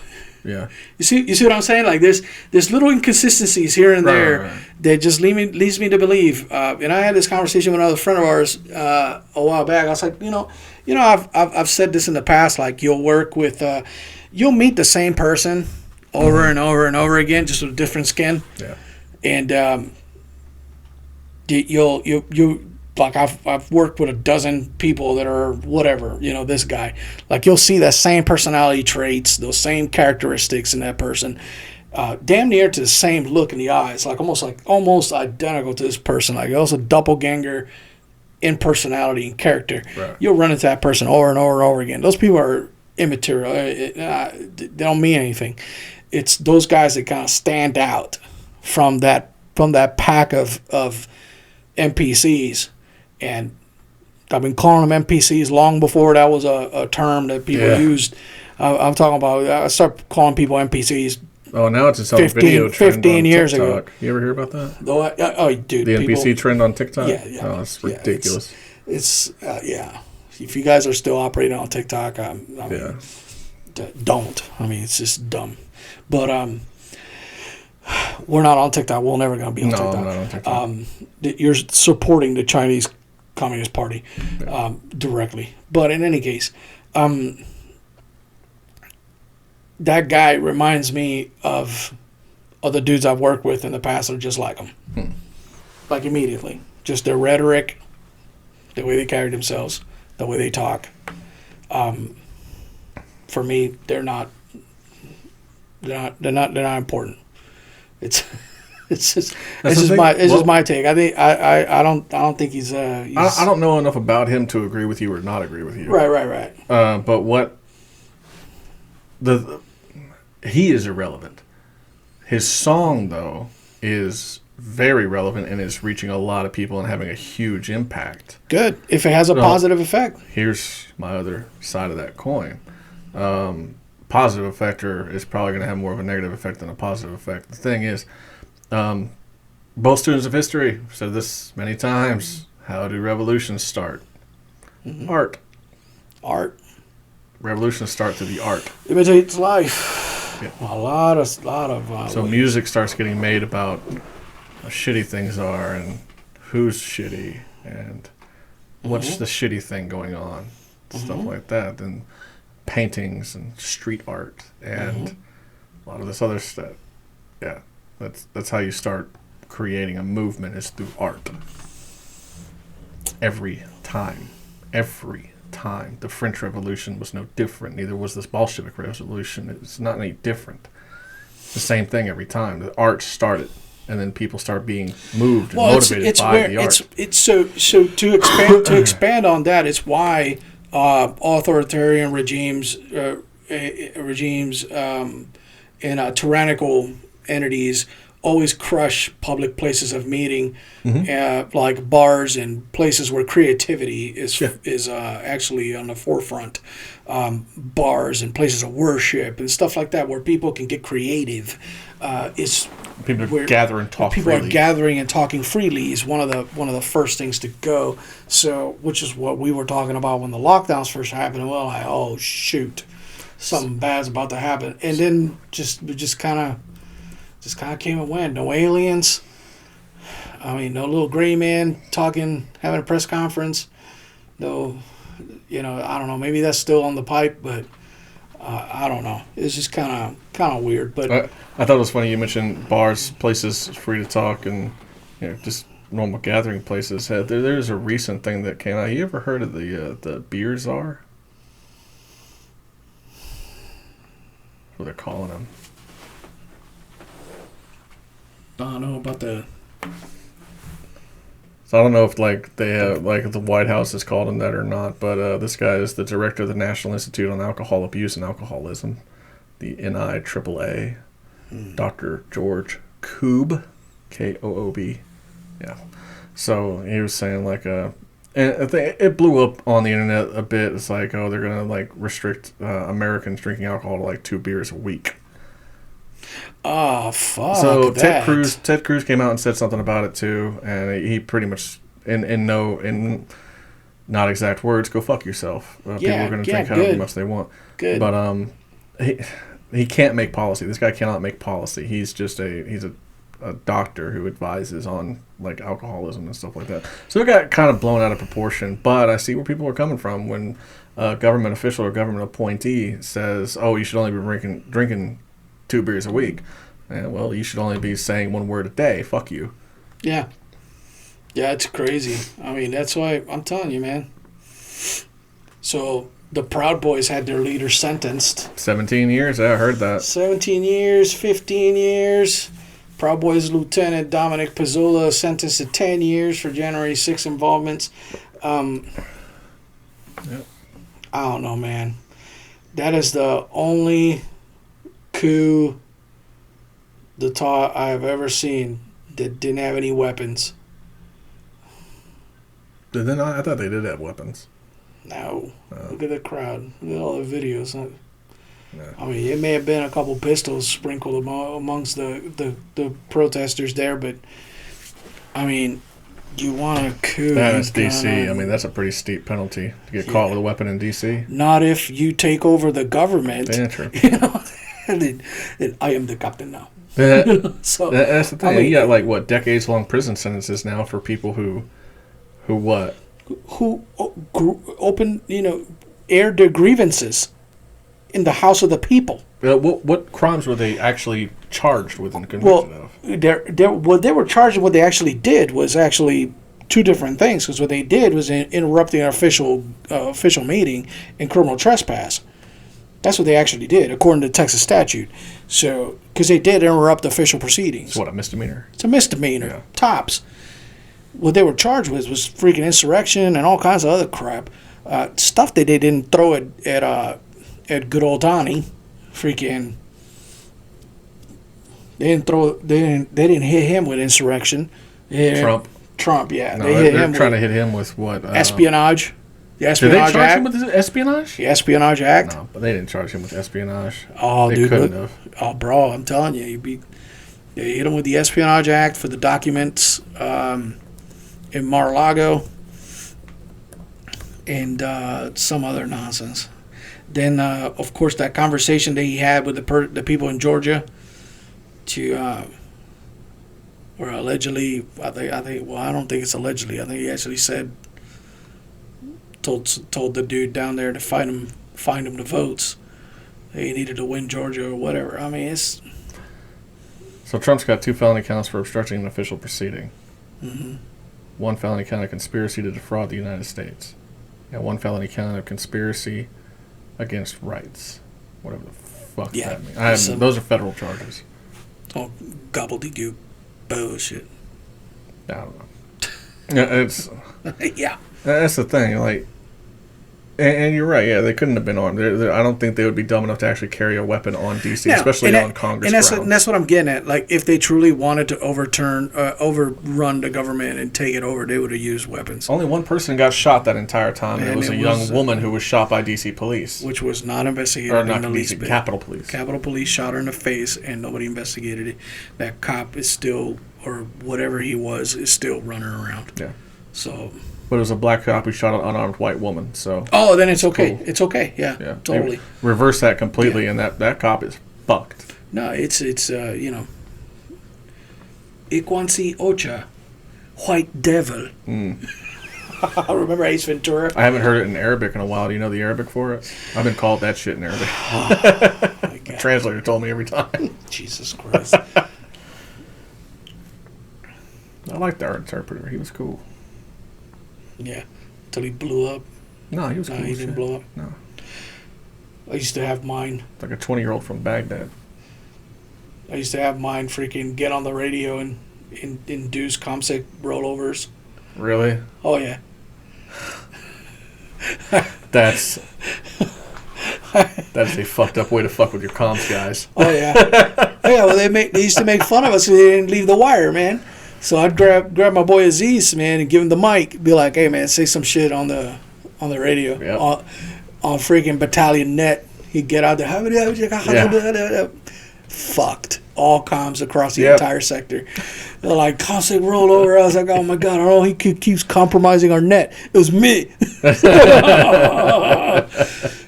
yeah. you see what I'm saying? Like there's little inconsistencies here and there Right. that just leads me to believe. And I had this conversation with another friend of ours a while back. I was like, I've said this in the past. Like you'll work with, you'll meet the same person over and over and over again, just with a different skin. Yeah. And you like I've worked with a dozen people that are whatever, this guy. Like you'll see that same personality traits, those same characteristics in that person, damn near to the same look in the eyes, like almost identical to this person. Like also doppelganger in personality and character. Right. You'll run into that person over and over and over again. Those people are immaterial. They don't mean anything. It's those guys that kind of stand out from that pack of NPCs. And I've been calling them NPCs long before that was a term that people used. I'm talking about, I started calling people NPCs. Oh, now it's just on 15 video trend 15 on years TikTok. ago. You ever hear about that? Oh, dude. The people, NPC trend on TikTok? Yeah. Oh, it's Yeah, ridiculous. It's yeah. If you guys are still operating on TikTok, I mean, don't. I mean, it's just dumb. But we're not on TikTok. We're never going to be on TikTok. I'm not on TikTok. You're supporting the Chinese Communist Party directly. But in any case, that guy reminds me of other dudes I've worked with in the past that are just like him. Like immediately. Just their rhetoric, the way they carry themselves, the way they talk. For me, they're not important. It's just my take. I think I don't think he's I don't know enough about him to agree with you or not agree with you. Right. But what he is irrelevant. His song though is very relevant and is reaching a lot of people and having a huge impact. Good. If it has a positive effect. Here's my other side of that coin. Positive effector is probably going to have more of a negative effect than a positive effect. The thing is, both students of history said this many times. How do revolutions start? Mm-hmm. Art. Revolutions start through the art. Imitates life. Yeah. A lot of. So music starts getting made about how shitty things are and who's shitty and what's the shitty thing going on, stuff like that. And paintings and street art and a lot of this other stuff. Yeah, that's how you start creating a movement, is through art. Every time. The French Revolution was no different. Neither was this Bolshevik Revolution. It's not any different. It's the same thing every time. The art started, and then people start being moved and motivated by the art. It's so to expand on that. It's why authoritarian regimes and tyrannical entities always crush public places of meeting, like bars and places where creativity is actually on the forefront. Bars and places of worship and stuff like that, where people can get creative. People are gathering and talk People freely. are gathering and talking freely is one of the first things to go. So, which is what we were talking about when the lockdowns first happened. And we're like, oh shoot, something bad's about to happen. And then just kind of came and went. No aliens. I mean, no little gray man having a press conference. No, I don't know. Maybe that's still on the pipe, but I don't know. It's just kind of weird. But I thought it was funny you mentioned bars, places free to talk, and just normal gathering places. There's a recent thing that came out. You ever heard of the beer czar? what they're calling him. I don't know about the... So I don't know if like they have like the White House has called him that or not, but this guy is the director of the National Institute on Alcohol Abuse and Alcoholism, the NIAAA, Dr. George Koob, Koob, yeah. So he was saying like and I think it blew up on the internet a bit. It's like, oh, they're gonna like restrict Americans drinking alcohol to like 2 beers a week. Oh, fuck. So that. Ted Cruz came out and said something about it too, and he pretty much in not exact words, go fuck yourself. People are going to drink however much they want. Good. But he can't make policy. This guy cannot make policy. He's just he's a doctor who advises on like alcoholism and stuff like that. So it got kind of blown out of proportion. But I see where people are coming from when a government official or government appointee says, "Oh, you should only be drinking 2 beers a week." And, well, you should only be saying 1 word a day. Fuck you. Yeah. Yeah, it's crazy. I mean, that's why I'm telling you, man. So the Proud Boys had their leader sentenced. 17 years? Yeah, I heard that. 17 years, 15 years. Proud Boys Lieutenant Dominic Pizzola sentenced to 10 years for January 6 involvements. Yep. I don't know, man. That is the only coup d'etat I've ever seen that didn't have any weapons. Did they not? I thought they did have weapons. No. Look at the crowd. Look at all the videos. No. I mean, it may have been a couple pistols sprinkled amongst the protesters there, but, I mean, you want a coup. That's D.C. I mean, that's a pretty steep penalty to get caught with a weapon in D.C. Not if you take over the government. Yeah, true. You know, and I am the captain now. So that's the thing. I mean, you got like what decades-long prison sentences now for people who what? Who open, aired their grievances in the House of the People. What crimes were they actually charged with and convicted of? What they were charged with, what they actually did was actually 2 different things. Because what they did was interrupting an official meeting and criminal trespass. That's what they actually did, according to Texas statute. So, because they did interrupt official proceedings. It's what, a misdemeanor? It's a misdemeanor, yeah. Tops. What they were charged with was freaking insurrection and all kinds of other crap. Stuff that they didn't throw at good old Donnie. Freaking. They didn't hit him with insurrection. Trump, yeah. No, they're trying to hit him with what? Espionage. The Did Espionage they charge Act. him with espionage? The Espionage Act. No, but they didn't charge him with espionage. Oh, they dude. couldn't have. Oh, bro, I'm telling you. They hit him with the Espionage Act for the documents in Mar-a-Lago and some other nonsense. Then, of course, that conversation that he had with the people in Georgia where allegedly, I think, well, I don't think it's allegedly. I think he actually said, told the dude down there to find him the votes. He needed to win Georgia or whatever. I mean, it's... So Trump's got 2 felony counts for obstructing an official proceeding. Mm-hmm. 1 felony count of conspiracy to defraud the United States. And 1 felony count of conspiracy against rights. Whatever the fuck that means. Those are federal charges. Oh, gobbledygook bullshit. I don't know. It's yeah. That's the thing, like, and you're right. Yeah, they couldn't have been armed. I don't think they would be dumb enough to actually carry a weapon on DC, especially on Congress ground. And that's what I'm getting at. Like, if they truly wanted to overrun the government and take it over, they would have used weapons. Only 1 person got shot that entire time. And it was a young woman who was shot by DC police, which was not investigated. Or not DC, Capitol Police. Capitol Police shot her in the face, and nobody investigated it. That cop is still, or whatever he was, is still running around. Yeah. So. But it was a black cop who shot an unarmed white woman. So. Oh, then it's okay. Cool. It's okay. Yeah. Totally. Reverse that completely, and that cop is fucked. No, it's Ikwansi Ocha, White Devil. Remember Ace Ventura? I haven't heard it in Arabic in a while. Do you know the Arabic for it? I've been called that shit in Arabic. The translator told me every time. Jesus Christ. I liked our interpreter. He was cool. Yeah, till he blew up. No, he was cool. He didn't blow up. No. I used to have mine. Like a 20-year-old from Baghdad. I used to have mine freaking get on the radio and induce ComSec rollovers. Really? Oh, yeah. That's a fucked up way to fuck with your comms guys. Oh, yeah. Yeah, well, they used to make fun of us because they didn't leave the wire, man. So I'd grab my boy Aziz, man, and give him the mic. Be like, hey, man, say some shit on the radio. Yep. On freaking Battalion Net. He'd get out there. Yeah. Fucked. All comms across the entire sector. They're like, ComSec roll over. I was like, oh, my God. Oh, he keeps compromising our net. It was me.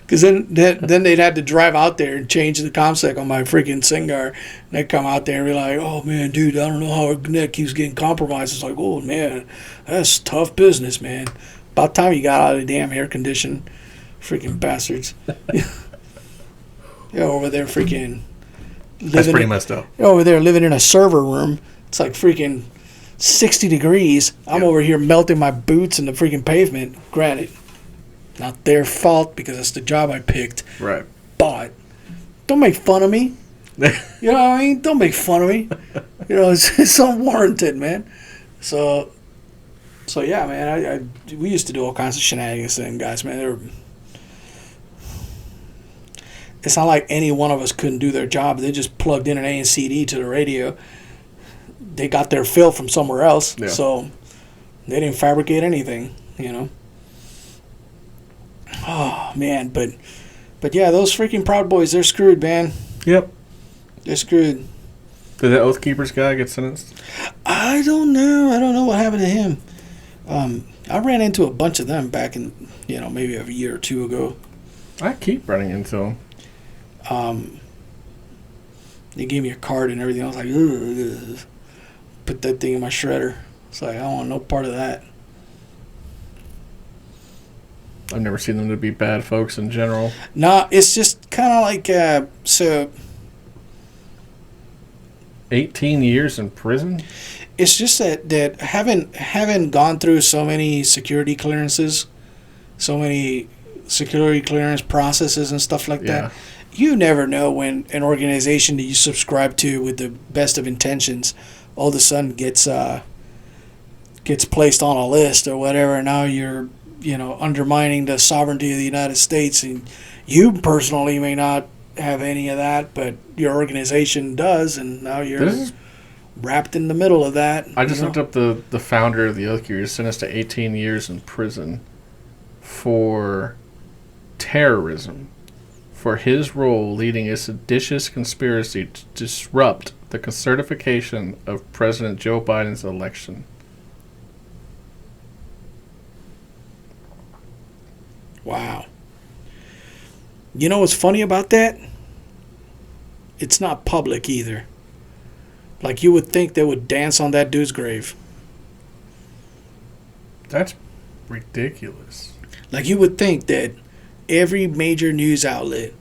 Because then they'd have to drive out there and change the ComSec on my freaking Singar. And they'd come out there and be like, oh, man, dude, I don't know how our net keeps getting compromised. It's like, oh, man, that's tough business, man. About time you got out of the damn air condition. Freaking bastards. You're over there freaking... That's pretty messed up. You're over there living in a server room. It's like freaking 60 degrees. I'm over here melting my boots in the freaking pavement. Granted, not their fault because it's the job I picked. Right. But don't make fun of me. You know what I mean? Don't make fun of me. You know, it's unwarranted, man. So yeah, man. We used to do all kinds of shenanigans then, guys, man. It's not like any one of us couldn't do their job. They just plugged in an ANCD to the radio. They got their fill from somewhere else, so they didn't fabricate anything, you know. Oh, man, but yeah, those freaking Proud Boys, they're screwed, man. Yep. They're screwed. Did the Oath Keepers guy get sentenced? I don't know. I don't know what happened to him. I ran into a bunch of them back in, maybe a year or two ago. I keep running into them. They gave me a card and everything. I was like, ugh, put that thing in my shredder. It's like, I don't want no part of that. I've never seen them to be bad folks in general. Nah, it's just kind of like, 18 years in prison? It's just that having gone through so many security clearances, so many security clearance processes and stuff like that, you never know when an organization that you subscribe to with the best of intentions all of a sudden gets placed on a list or whatever, and now you're undermining the sovereignty of the United States, and you personally may not have any of that, but your organization does, and now you're wrapped in the middle of that. I just looked up the founder of the Oath Keepers, sentenced to 18 years in prison for terrorism for his role leading a seditious conspiracy to disrupt the certification of President Joe Biden's election. Wow. You know what's funny about that? It's not public either. Like, you would think they would dance on that dude's grave. That's ridiculous. Like, you would think that every major news outlet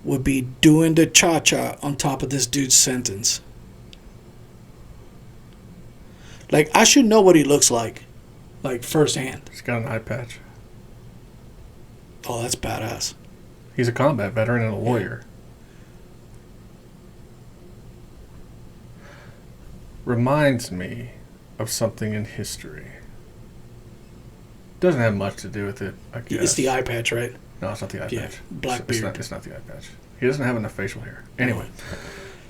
would be doing the cha-cha on top of this dude's sentence. Like, I should know what he looks like firsthand. He's got an eye patch. Oh, that's badass. He's a combat veteran and a lawyer. Reminds me of something in history. Doesn't have much to do with it, I guess. It's the eye patch, right? No, it's not the eye patch. Black beard. It's not the eye patch. He doesn't have enough facial hair. Anyway.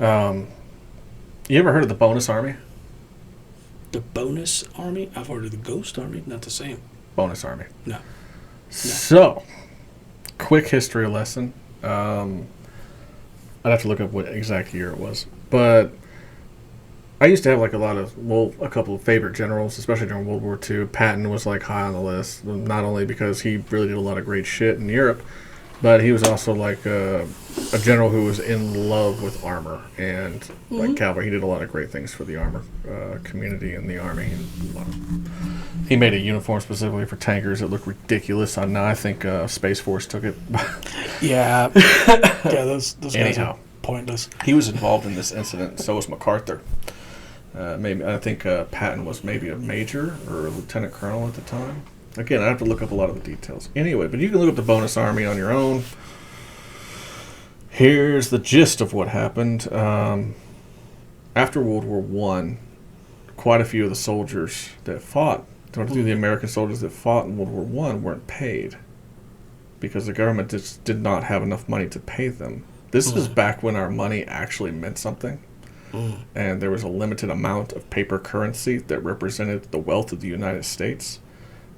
You ever heard of the Bonus Army? The Bonus Army? I've heard of the Ghost Army. Not the same. Bonus Army. No. So, quick history lesson. I'd have to look up what exact year it was. But I used to have a couple of favorite generals, especially during World War II. Patton was high on the list, not only because he really did a lot of great shit in Europe, but he was also a general who was in love with armor and cavalry. He did a lot of great things for the armor community and the army. He made a uniform specifically for tankers that looked ridiculous. Now I think Space Force took it. Yeah, those guys are pointless. He was involved in this incident. So was MacArthur. I think Patton was maybe a major or a lieutenant colonel at the time. Again, I have to look up a lot of the details. Anyway, but you can look up the Bonus Army on your own. Here's the gist of what happened. After World War One, quite a few of the soldiers that fought, the American soldiers that fought in World War One, weren't paid because the government just did not have enough money to pay them. This was back when our money actually meant something, and there was a limited amount of paper currency that represented the wealth of the United States.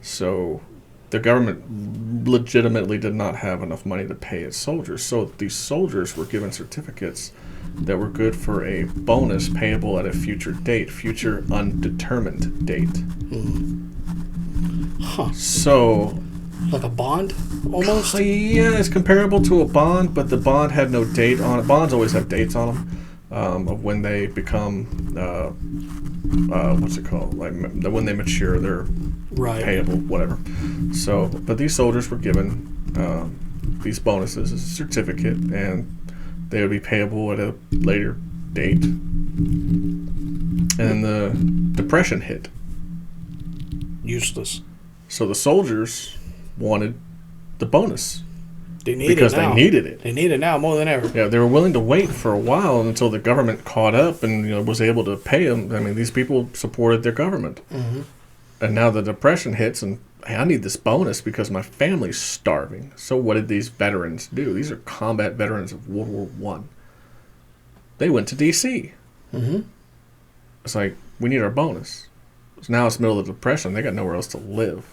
So the government legitimately did not have enough money to pay its soldiers. So these soldiers were given certificates that were good for a bonus payable at a future date, future undetermined date. So, like a bond, almost? Yeah, it's comparable to a bond, but the bond had no date on it. Bonds always have dates on them of when they become, what's it called? Like when they mature, they're payable, whatever. So, but these soldiers were given these bonuses as a certificate, and they would be payable at a later date. And then the Depression hit. Useless. So the soldiers wanted the bonus. They needed because it now. They needed it. They need it now more than ever. Yeah, they were willing to wait for a while until the government caught up and was able to pay them. I mean, these people supported their government. And now the Depression hits, and hey, I need this bonus because my family's starving. So what did these veterans do? These are combat veterans of World War One. They went to D.C. It's like, we need our bonus. So now it's the middle of the Depression. They got nowhere else to live.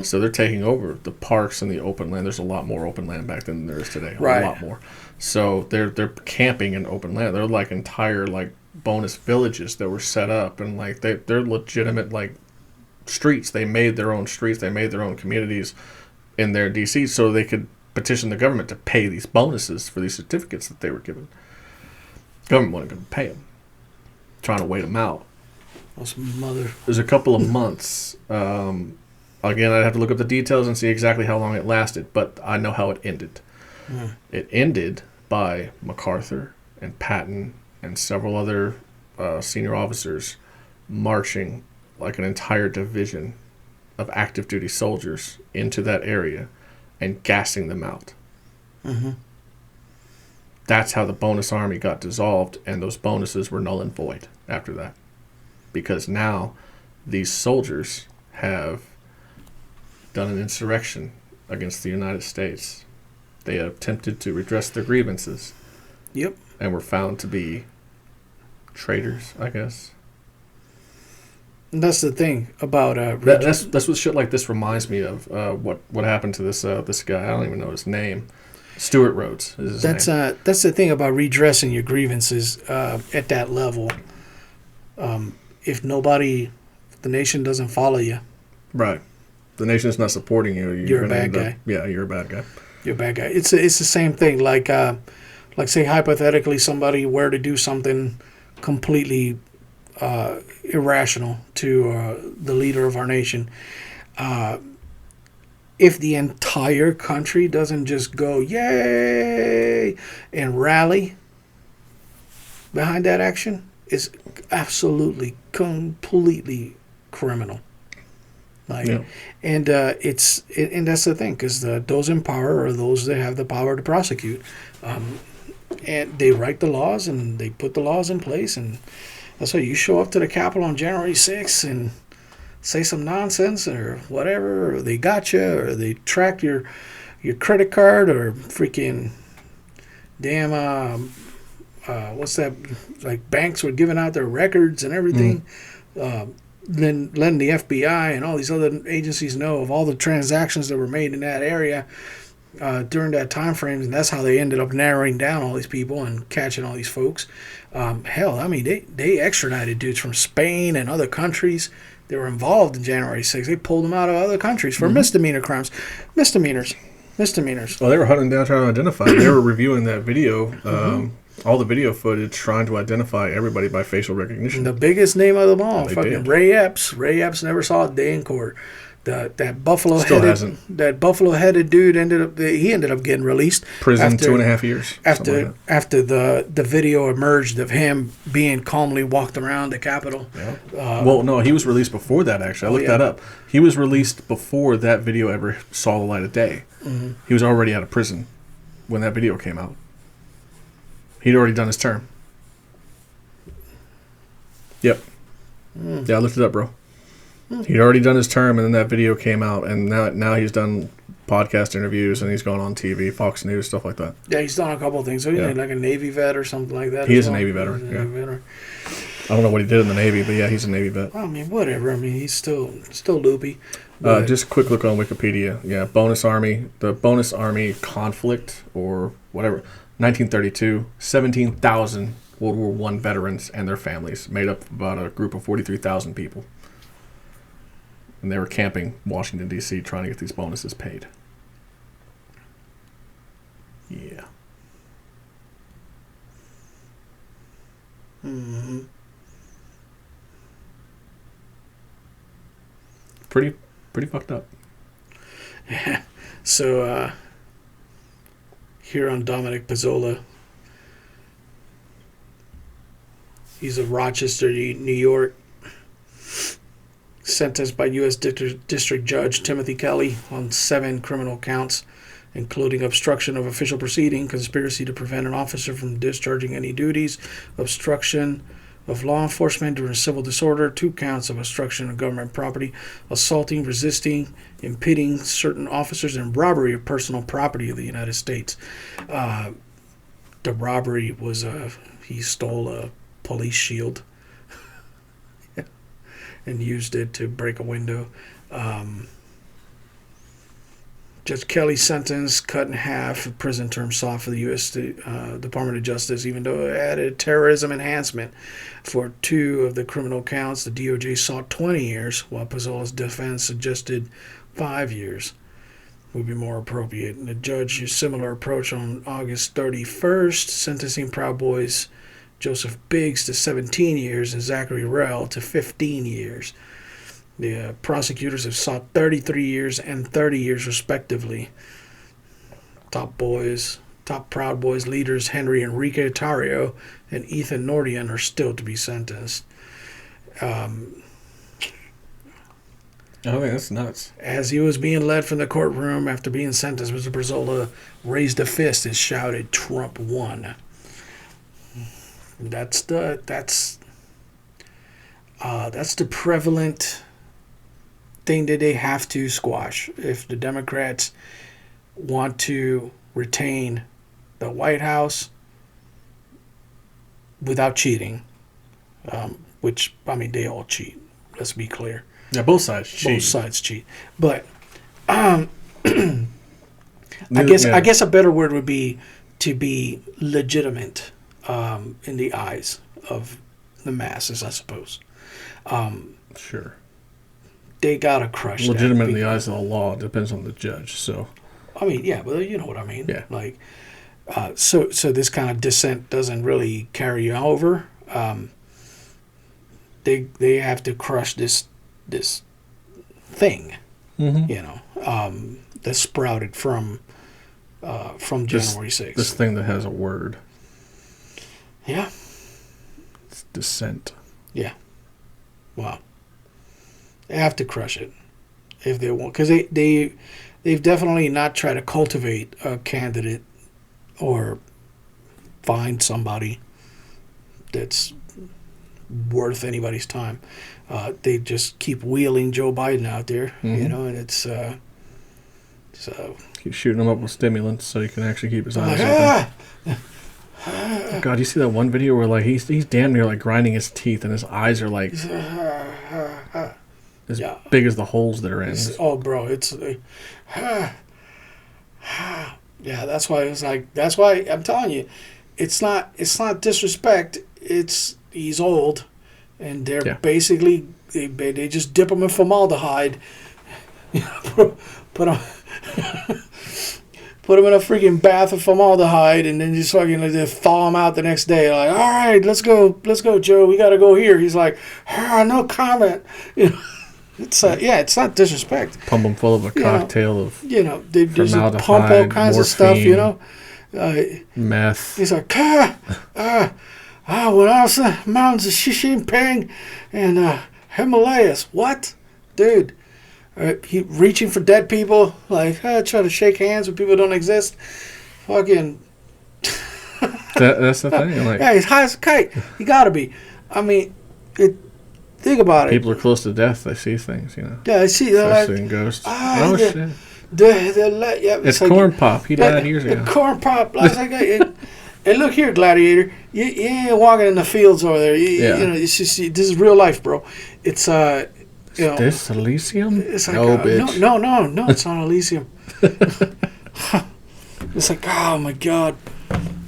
So they're taking over the parks and the open land. There's a lot more open land back then than there is today. A lot more. So they're camping in open land. They're like entire like bonus villages that were set up, and like they're legitimate like streets. They made their own streets. They made their own communities in their D.C. so they could petition the government to pay these bonuses for these certificates that they were given. Government wasn't going to pay them. Trying to wait them out. There's a couple of months. Again, I'd have to look up the details and see exactly how long it lasted, but I know how it ended. It ended by MacArthur and Patton and several other senior officers marching like an entire division of active duty soldiers into that area and gassing them out. That's how the bonus army got dissolved, and those bonuses were null and void after that. Because now these soldiers have done an insurrection against the United States. They attempted to redress their grievances. And were found to be traitors, I guess. And that's the thing about that's what shit like this reminds me of. What happened to this guy? I don't even know his name. Stuart Rhodes is his name. That's the thing about redressing your grievances at that level. If the nation doesn't follow you, right? The nation's not supporting you. You're a bad guy. You're a bad guy. You're a bad guy. It's the same thing. Like say hypothetically, somebody were to do something completely irrational to the leader of our nation. If the entire country doesn't just go yay and rally behind that action, it's absolutely completely criminal. And that's the thing, because those in power are those that have the power to prosecute, and they write the laws and they put the laws in place. And that's why you show up to the Capitol on January 6th and say some nonsense or whatever, or they got you, or they tracked your credit card, or freaking damn what's that, like banks were giving out their records and everything. Then letting the FBI and all these other agencies know of all the transactions that were made in that area during that time frame, and that's how they ended up narrowing down all these people and catching all these folks. Hell, I mean, they extradited dudes from Spain and other countries that were involved in January 6th. They pulled them out of other countries for misdemeanor crimes. Misdemeanors. Well, they were hunting down trying to identify. They were reviewing that video. All the video footage, trying to identify everybody by facial recognition. The biggest name of them all, fucking Ray Epps. Ray Epps never saw a day in court. That buffalo-headed dude ended up getting released. Prison after 2.5 years. After the video emerged of him being calmly walked around the Capitol. Well, no, he was released before that. Actually, I looked that up. He was released before that video ever saw the light of day. He was already out of prison when that video came out. He'd already done his term. Yep. Yeah, I looked it up, bro. He'd already done his term, and then that video came out, and now he's done podcast interviews, and he's gone on TV, Fox News, stuff like that. Yeah, he's done a couple of things. So he's like a Navy vet or something like that. He is a Navy veteran. I don't know what he did in the Navy, but yeah, he's a Navy vet. Well, I mean, whatever. I mean, he's still loopy. Just a quick look on Wikipedia. Yeah, Bonus Army, the Bonus Army conflict, or whatever, 1932, 17,000 World War I veterans and their families, made up of about a group of 43,000 people. And they were camping Washington, D.C., trying to get these bonuses paid. Yeah. Mm-hmm. Pretty fucked up. Yeah. So, here on Dominic Pizzola, he's of Rochester, New York, sentenced by U.S. District Judge Timothy Kelly on 7 criminal counts, including obstruction of official proceeding, conspiracy to prevent an officer from discharging any duties, obstruction of law enforcement during civil disorder, 2 counts of obstruction of government property, assaulting, resisting, impeding certain officers, and robbery of personal property of the United States. The robbery was he stole a police shield and used it to break a window. Judge Kelly's sentence cut in half, prison term sought for the U.S. Department of Justice, even though it added terrorism enhancement for 2 of the criminal counts. The DOJ sought 20 years, while Pizzola's defense suggested 5 years would be more appropriate. And the judge used similar approach on August 31st, sentencing Proud Boys Joseph Biggs to 17 years and Zachary Rell to 15 years. The prosecutors have sought 33 years and 30 years respectively. Top Proud Boys leaders Henry Enrique Tario and Ethan Nordian are still to be sentenced. I think that's nuts. As he was being led from the courtroom after being sentenced, Mr. Pizzola raised a fist and shouted, "Trump won." That's the prevalent thing that they have to squash if the Democrats want to retain the White House without cheating. Which, I mean, they all cheat. Let's be clear. Yeah, both sides cheat. Both sides cheat. But I guess a better word would be to be legitimate in the eyes of the masses, I suppose. Sure. They gotta crush that. Legitimate in the eyes of the law depends on the judge. So, I mean, yeah, but you know what I mean. Yeah. Like, so this kind of dissent doesn't really carry you over. They have to crush this thing, you know, that sprouted from January 6th. This thing that has a word. Yeah. It's dissent. Yeah. Wow. They have to crush it if they want, because they've definitely not tried to cultivate a candidate or find somebody that's worth anybody's time. They just keep wheeling Joe Biden out there, you know, and it's so keep shooting him up with stimulants so he can actually keep his eyes open. God, you see that one video where like he's damn near like grinding his teeth and his eyes are like as big as the holes that are in. Bro, it's yeah. That's why it's like. That's why I'm telling you, it's not disrespect. He's old, and they're basically they just dip him in formaldehyde, put him in a freaking bath of formaldehyde, and then just fucking just thaw him out the next day. Like, all right, let's go, Joe. We got to go here. He's like, no comment. You know. It's not disrespect. Pump them full of a cocktail of they just pump all kinds of stuff, meth. He's like, when I was in the mountains of Xixinping and Himalayas. What? Dude. He reaching for dead people, like, try to shake hands with people who don't exist. Fucking. That's the thing. Like, yeah, he's high as a kite. He got to be. I mean, think about it. people are close to death. They see things, Yeah, I see. Especially in ghosts. Shit. It's like, Corn Pop. He died years ago. Corn Pop. I was like, hey, look here, Gladiator. You ain't walking in the fields over there. It's just, this is real life, bro. It's Is this Elysium? It's like, no, bitch. No, it's not Elysium. It's like, oh my God,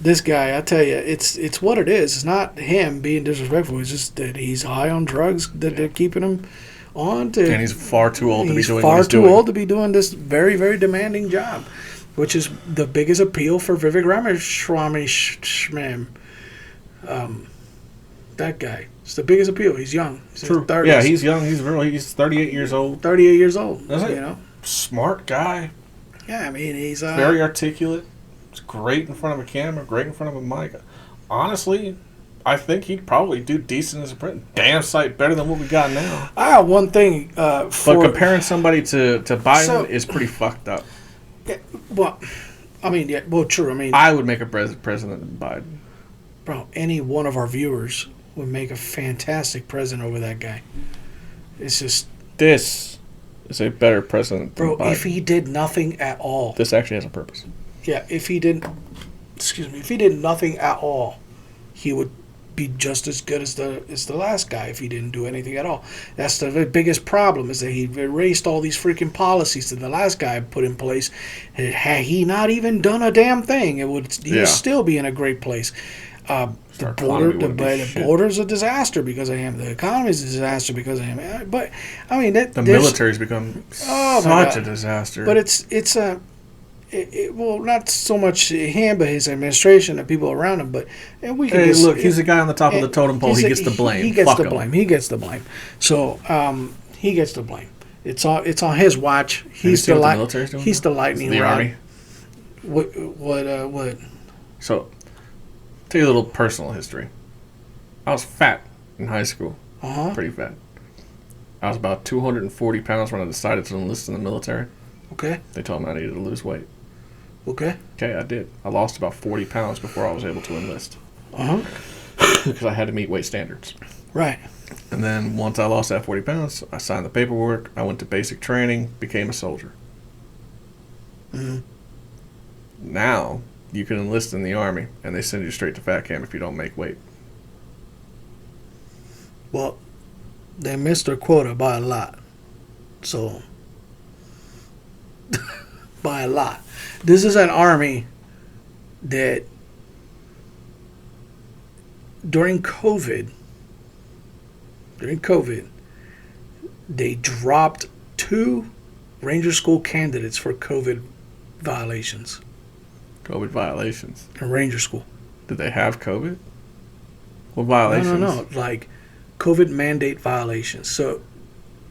this guy. I tell you, it's what it is. It's not him being disrespectful. It's just that he's high on drugs that they're keeping him on to. And he's far too old to be doing. Far too old to be doing this very, very demanding job, which is the biggest appeal for Vivek Ramaswamy. That guy. It's the biggest appeal. He's young. He's True. Yeah, he's young. He's 38 years old. 38 years old. That's smart guy. Yeah, I mean, he's very articulate. He's great in front of a camera. Great in front of a mic. Honestly, I think he'd probably do decent as a president. Damn sight better than what we got now. I have one thing. But comparing somebody to Biden is pretty fucked up. Yeah, well, I mean, yeah, well, true. I mean, I would make a president than Biden. Bro, any one of our viewers would make a fantastic president over that guy. It's just this is a better president than Bro, Biden. if he did nothing at all. This actually has a purpose. Yeah, if he did nothing at all, he would be just as good as the last guy if he didn't do anything at all. That's the biggest problem, is that he erased all these freaking policies that the last guy put in place. Had he not even done a damn thing, he would still be in a great place. The border's a disaster because of him. The economy's a disaster because of him. But I mean, the military's become such a disaster. But it's well, not so much him, but his administration and people around him. But we can look, he's the guy on the top of the totem pole. He gets the blame. He gets the blame. He gets the blame. So he gets the blame. It's on his watch. He's the lightning the rod. Army. What? So. Tell you a little personal history. I was fat in high school. Pretty fat. I was about 240 pounds when I decided to enlist in the military. Okay. They told me I needed to lose weight. Okay. Okay, I did. I lost about 40 pounds before I was able to enlist. Because I had to meet weight standards. Right. And then once I lost that 40 pounds, I signed the paperwork. I went to basic training, became a soldier. Now, you can enlist in the Army, and they send you straight to fat camp if you don't make weight. Well, they missed their quota by a lot. So, by a lot. This is an army that, during COVID, they dropped 2 Ranger School candidates for COVID violations. COVID violations. In Ranger School. Did they have COVID? What violations? No. Like COVID mandate violations. So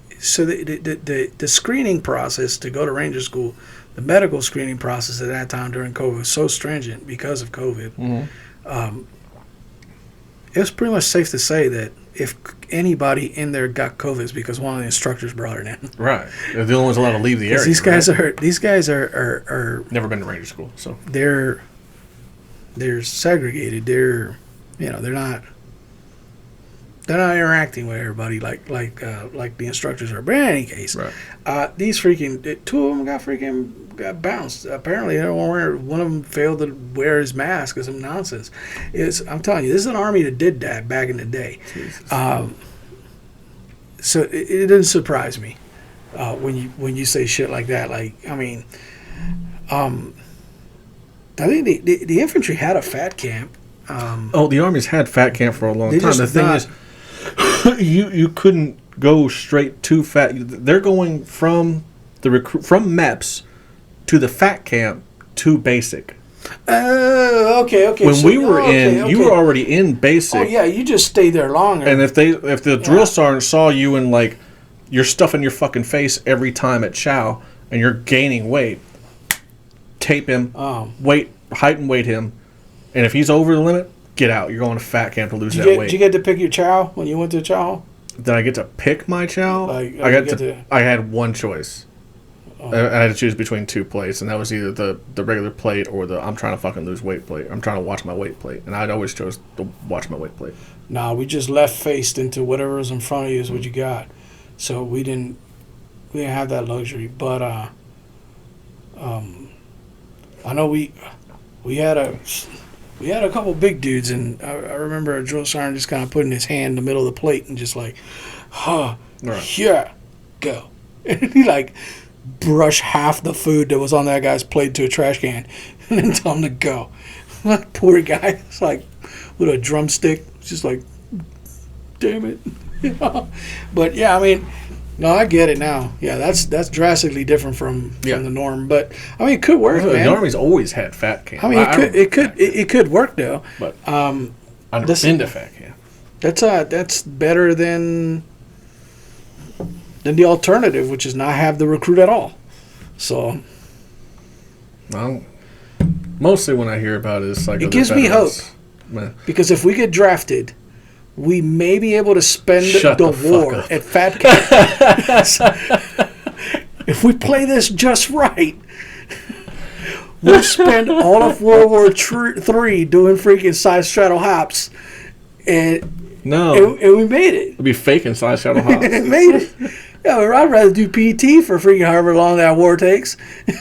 the screening process to go to Ranger School, the medical screening process at that time during COVID was so stringent because of COVID. It was pretty much safe to say that if anybody in there got COVID, it's because one of the instructors brought it in. Right. They're the only ones allowed to leave the area. These guys are never been to Ranger School, so they're segregated. They're not interacting with everybody like the instructors are. But in any case, right. These 2 of them got bounced. Apparently, one of them failed to wear his mask or some nonsense. I'm telling you, this is an army that did that back in the day. So it didn't surprise me when you say shit like that. Like, I mean, I think the infantry had a fat camp. The Army's had fat camp for a long time. The thing is, you couldn't go straight to fat. They're going from from MEPS to the fat camp to basic. Okay. When we were you were already in basic. Oh yeah, you just stayed there longer. And if the drill sergeant saw you and like you're stuffing your fucking face every time at chow and you're gaining weight, tape him, height and weight him, and if he's over the limit, get out. You're going to fat camp to lose that weight. Did you get to pick your chow when you went to chow? Did I get to pick my chow? I had one choice. I had to choose between 2 plates, and that was either the regular plate or the I'm trying to fucking lose weight plate. I'm trying to watch my weight plate, and I'd always chose to watch my weight plate. Nah, we just left faced into whatever was in front of you is what you got. So we didn't have that luxury. But I know we had a couple big dudes, and I remember a drill sergeant just kind of putting his hand in the middle of the plate and just like, yeah, go. And he like brush half the food that was on that guy's plate to a trash can and then tell him to go. That poor guy. It's like with a drumstick. It's just like, damn it. You know? But yeah, I mean, no, I get it now. Yeah, that's drastically different from the norm. But I mean, it could work, man. The Army's always had fat camp. I mean, it could work though. But I've never been to fat camp. That's better than the alternative, which is not have the recruit at all. So, well, mostly when I hear about it, it's like it gives me hope. Because if we get drafted, we may be able to spend the war at fat camp. If we play this just right, we'll spend all of World War III doing freaking side straddle hops, and we made it. It'll be faking side straddle hops. It made it. Yeah, I'd rather do PT for freaking however long that war takes. You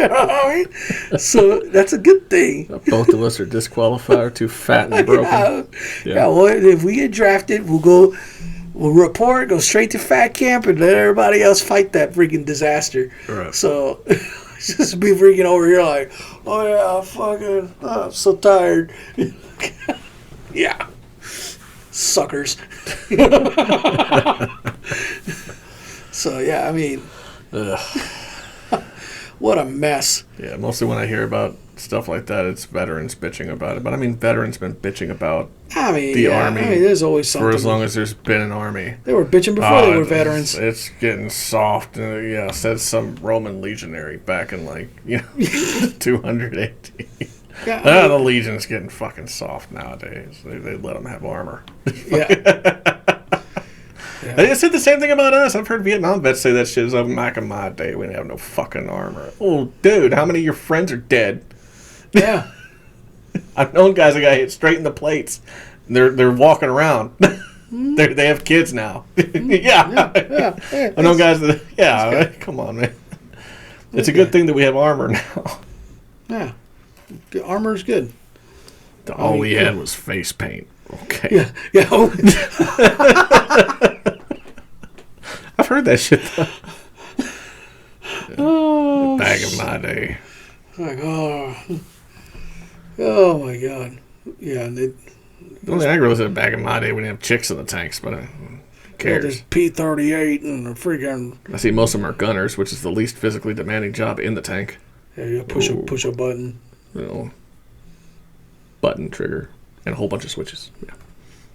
know what I mean? So that's a good thing. Both of us are disqualified or too fat and broken. Yeah, well, if we get drafted, we'll report, go straight to fat camp, and let everybody else fight that freaking disaster. Right. So just be freaking over here like, oh yeah, I'm so tired. Yeah. Suckers. So yeah, I mean, what a mess. Yeah, mostly when I hear about stuff like that, it's veterans bitching about it. But I mean, veterans been bitching about the Army. I mean, there's always something. For as long as there's been an Army. They were bitching before they were veterans. It's getting soft. Said some Roman legionary back in 200 AD. Yeah, the Legion's getting fucking soft nowadays. They let them have armor. Yeah. They said the same thing about us. I've heard Vietnam vets say that shit is back in my day. We didn't have no fucking armor. Oh, dude, how many of your friends are dead? Yeah. I've known guys that got hit straight in the plates. They're walking around. They have kids now. Yeah. I know guys that. Come on, man. It's a good thing that we have armor now. Yeah. The armor's good. All we had was face paint. Okay. Yeah. I've heard that shit though. Back in my day. Like, oh my God. Yeah. The only thing I realized that back in my day we didn't have chicks in the tanks, but who cares? There's P-38 and a freaking. I see most of them are gunners, which is the least physically demanding job in the tank. Yeah, you push a button. Button, trigger, and a whole bunch of switches. Yeah.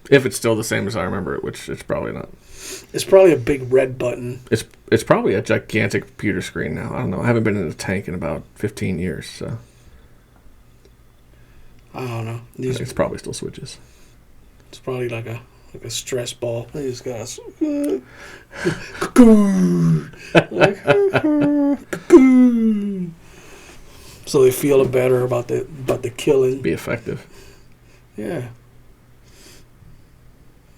If it's still the same as I remember it, which it's probably not. It's probably a big red button. It's probably a gigantic computer screen now. I don't know. I haven't been in a tank in about 15 years, so. I don't know. It's probably still switches. It's probably like a stress ball. They just got so they feel better about the killing. Be effective. Yeah.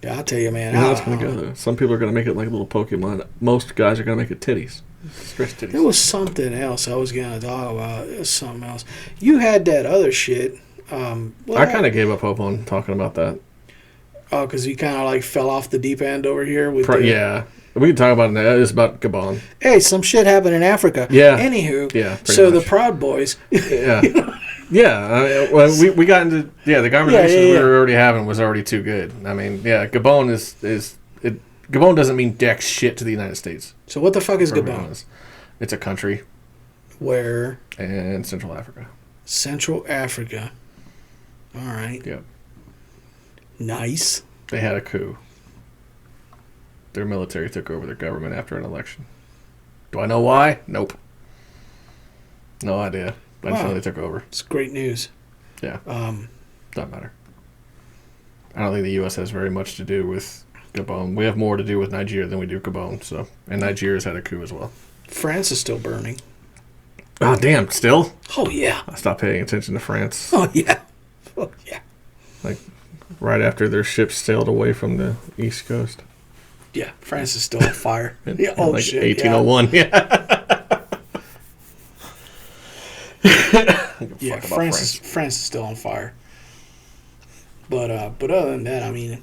Yeah, I'll tell you, man. You know how it's going to go, though. Some people are going to make it like a little Pokemon. Most guys are going to make it titties. Stretch titties. There was something else I was going to talk about. It was something else. You had that other shit. I kind of gave up hope on talking about that. Oh, because you kind of like fell off the deep end over here? Yeah. We can talk about it. It's about Gabon. Hey, some shit happened in Africa. Yeah. Anywho. Yeah. So much. The Proud Boys. Yeah. Yeah. We got into the conversation we were already having was already too good. I mean, Gabon Gabon doesn't mean jack shit to the United States. So what the fuck is Gabon? It's a country. Where? In Central Africa. Central Africa. All right. Yep. Nice. They had a coup. Their military took over their government after an election. Do I know why? Nope. No idea. I just know they took over. It's great news. Yeah. Doesn't matter. I don't think the U.S. has very much to do with Gabon. We have more to do with Nigeria than we do Gabon. So, and Nigeria's had a coup as well. France is still burning. Oh, damn, still? Oh, yeah. I stopped paying attention to France. Oh, yeah. Oh, yeah. Like, right after their ships sailed away from the East Coast. Yeah, France is still on fire. Yeah, oh, like shit. 1801, Yeah, France is still on fire. But other than that, I mean,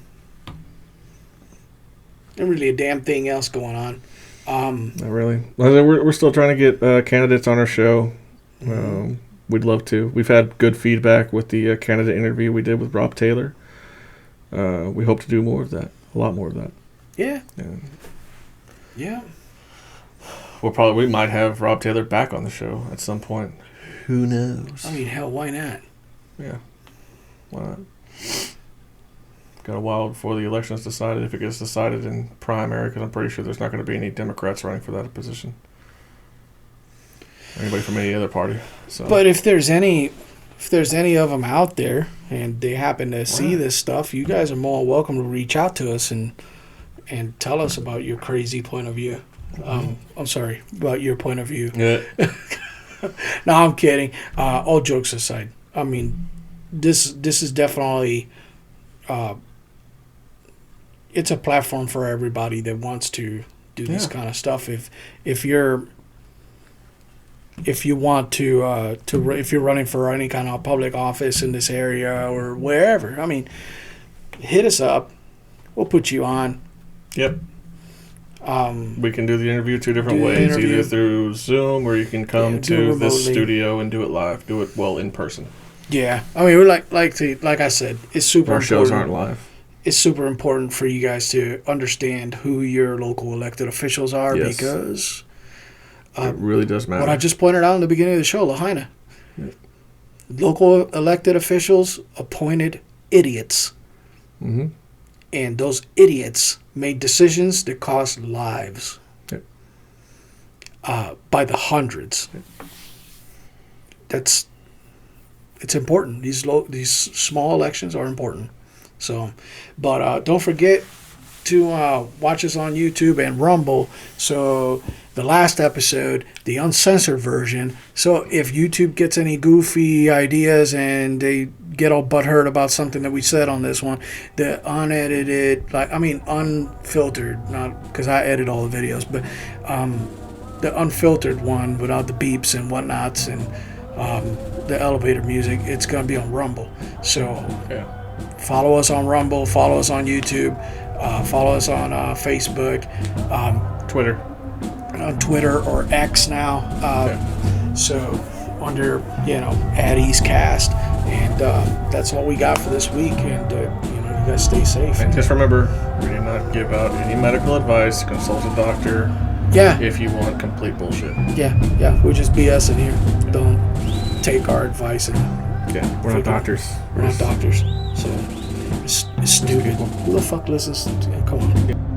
not really a damn thing else going on. Not really. We're still trying to get candidates on our show. We'd love to. We've had good feedback with the candidate interview we did with Rob Taylor. We hope to do more of that. A lot more of that. Yeah. Yeah. We might have Rob Taylor back on the show at some point. Who knows? I mean, hell, why not? Yeah. Why not? Got a while before the election's decided, if it gets decided in primary, because I'm pretty sure there's not going to be any Democrats running for that position. Anybody from any other party. So. But if there's any of them out there and they happen to see this stuff, you guys are more welcome to reach out to us and tell us about your crazy point of view. I'm sorry, about your point of view. Yeah. No, I'm kidding. All jokes aside, I mean, this is definitely it's a platform for everybody that wants to do this kind of stuff. If you're running for any kind of public office in this area or wherever, I mean, hit us up. We'll put you on. Yep. We can do the interview two different ways, either through Zoom or you can come to this studio and do it live. Do it in person. Yeah, I mean, we're like I said, it's super. Our important. shows aren't live. It's super important for you guys to understand who your local elected officials are because it really does matter. What I just pointed out in the beginning of the show, Lahaina. Yep. Local elected officials appointed idiots. Mm-hmm. And those idiots made decisions that cost lives by the hundreds. It's important. These small elections are important. So, but don't forget to watch us on YouTube and Rumble. So the last episode, the uncensored version. So if YouTube gets any goofy ideas and they get all butthurt about something that we said on this one, the unedited, unfiltered, not because I edit all the videos, but the unfiltered one without the beeps and whatnots and the elevator music, it's going to be on Rumble. So follow us on Rumble, follow us on YouTube, follow us on Facebook, Twitter. On Twitter or X now. So under at EastCast, and that's all we got for this week. And you guys stay safe. And just remember, we do not give out any medical advice. Consult a doctor. Yeah. If you want complete bullshit. Yeah. We're just BS in here. Don't take our advice and. We're not doctors. We're not doctors. So it's stupid. Who the fuck listens to? Come on.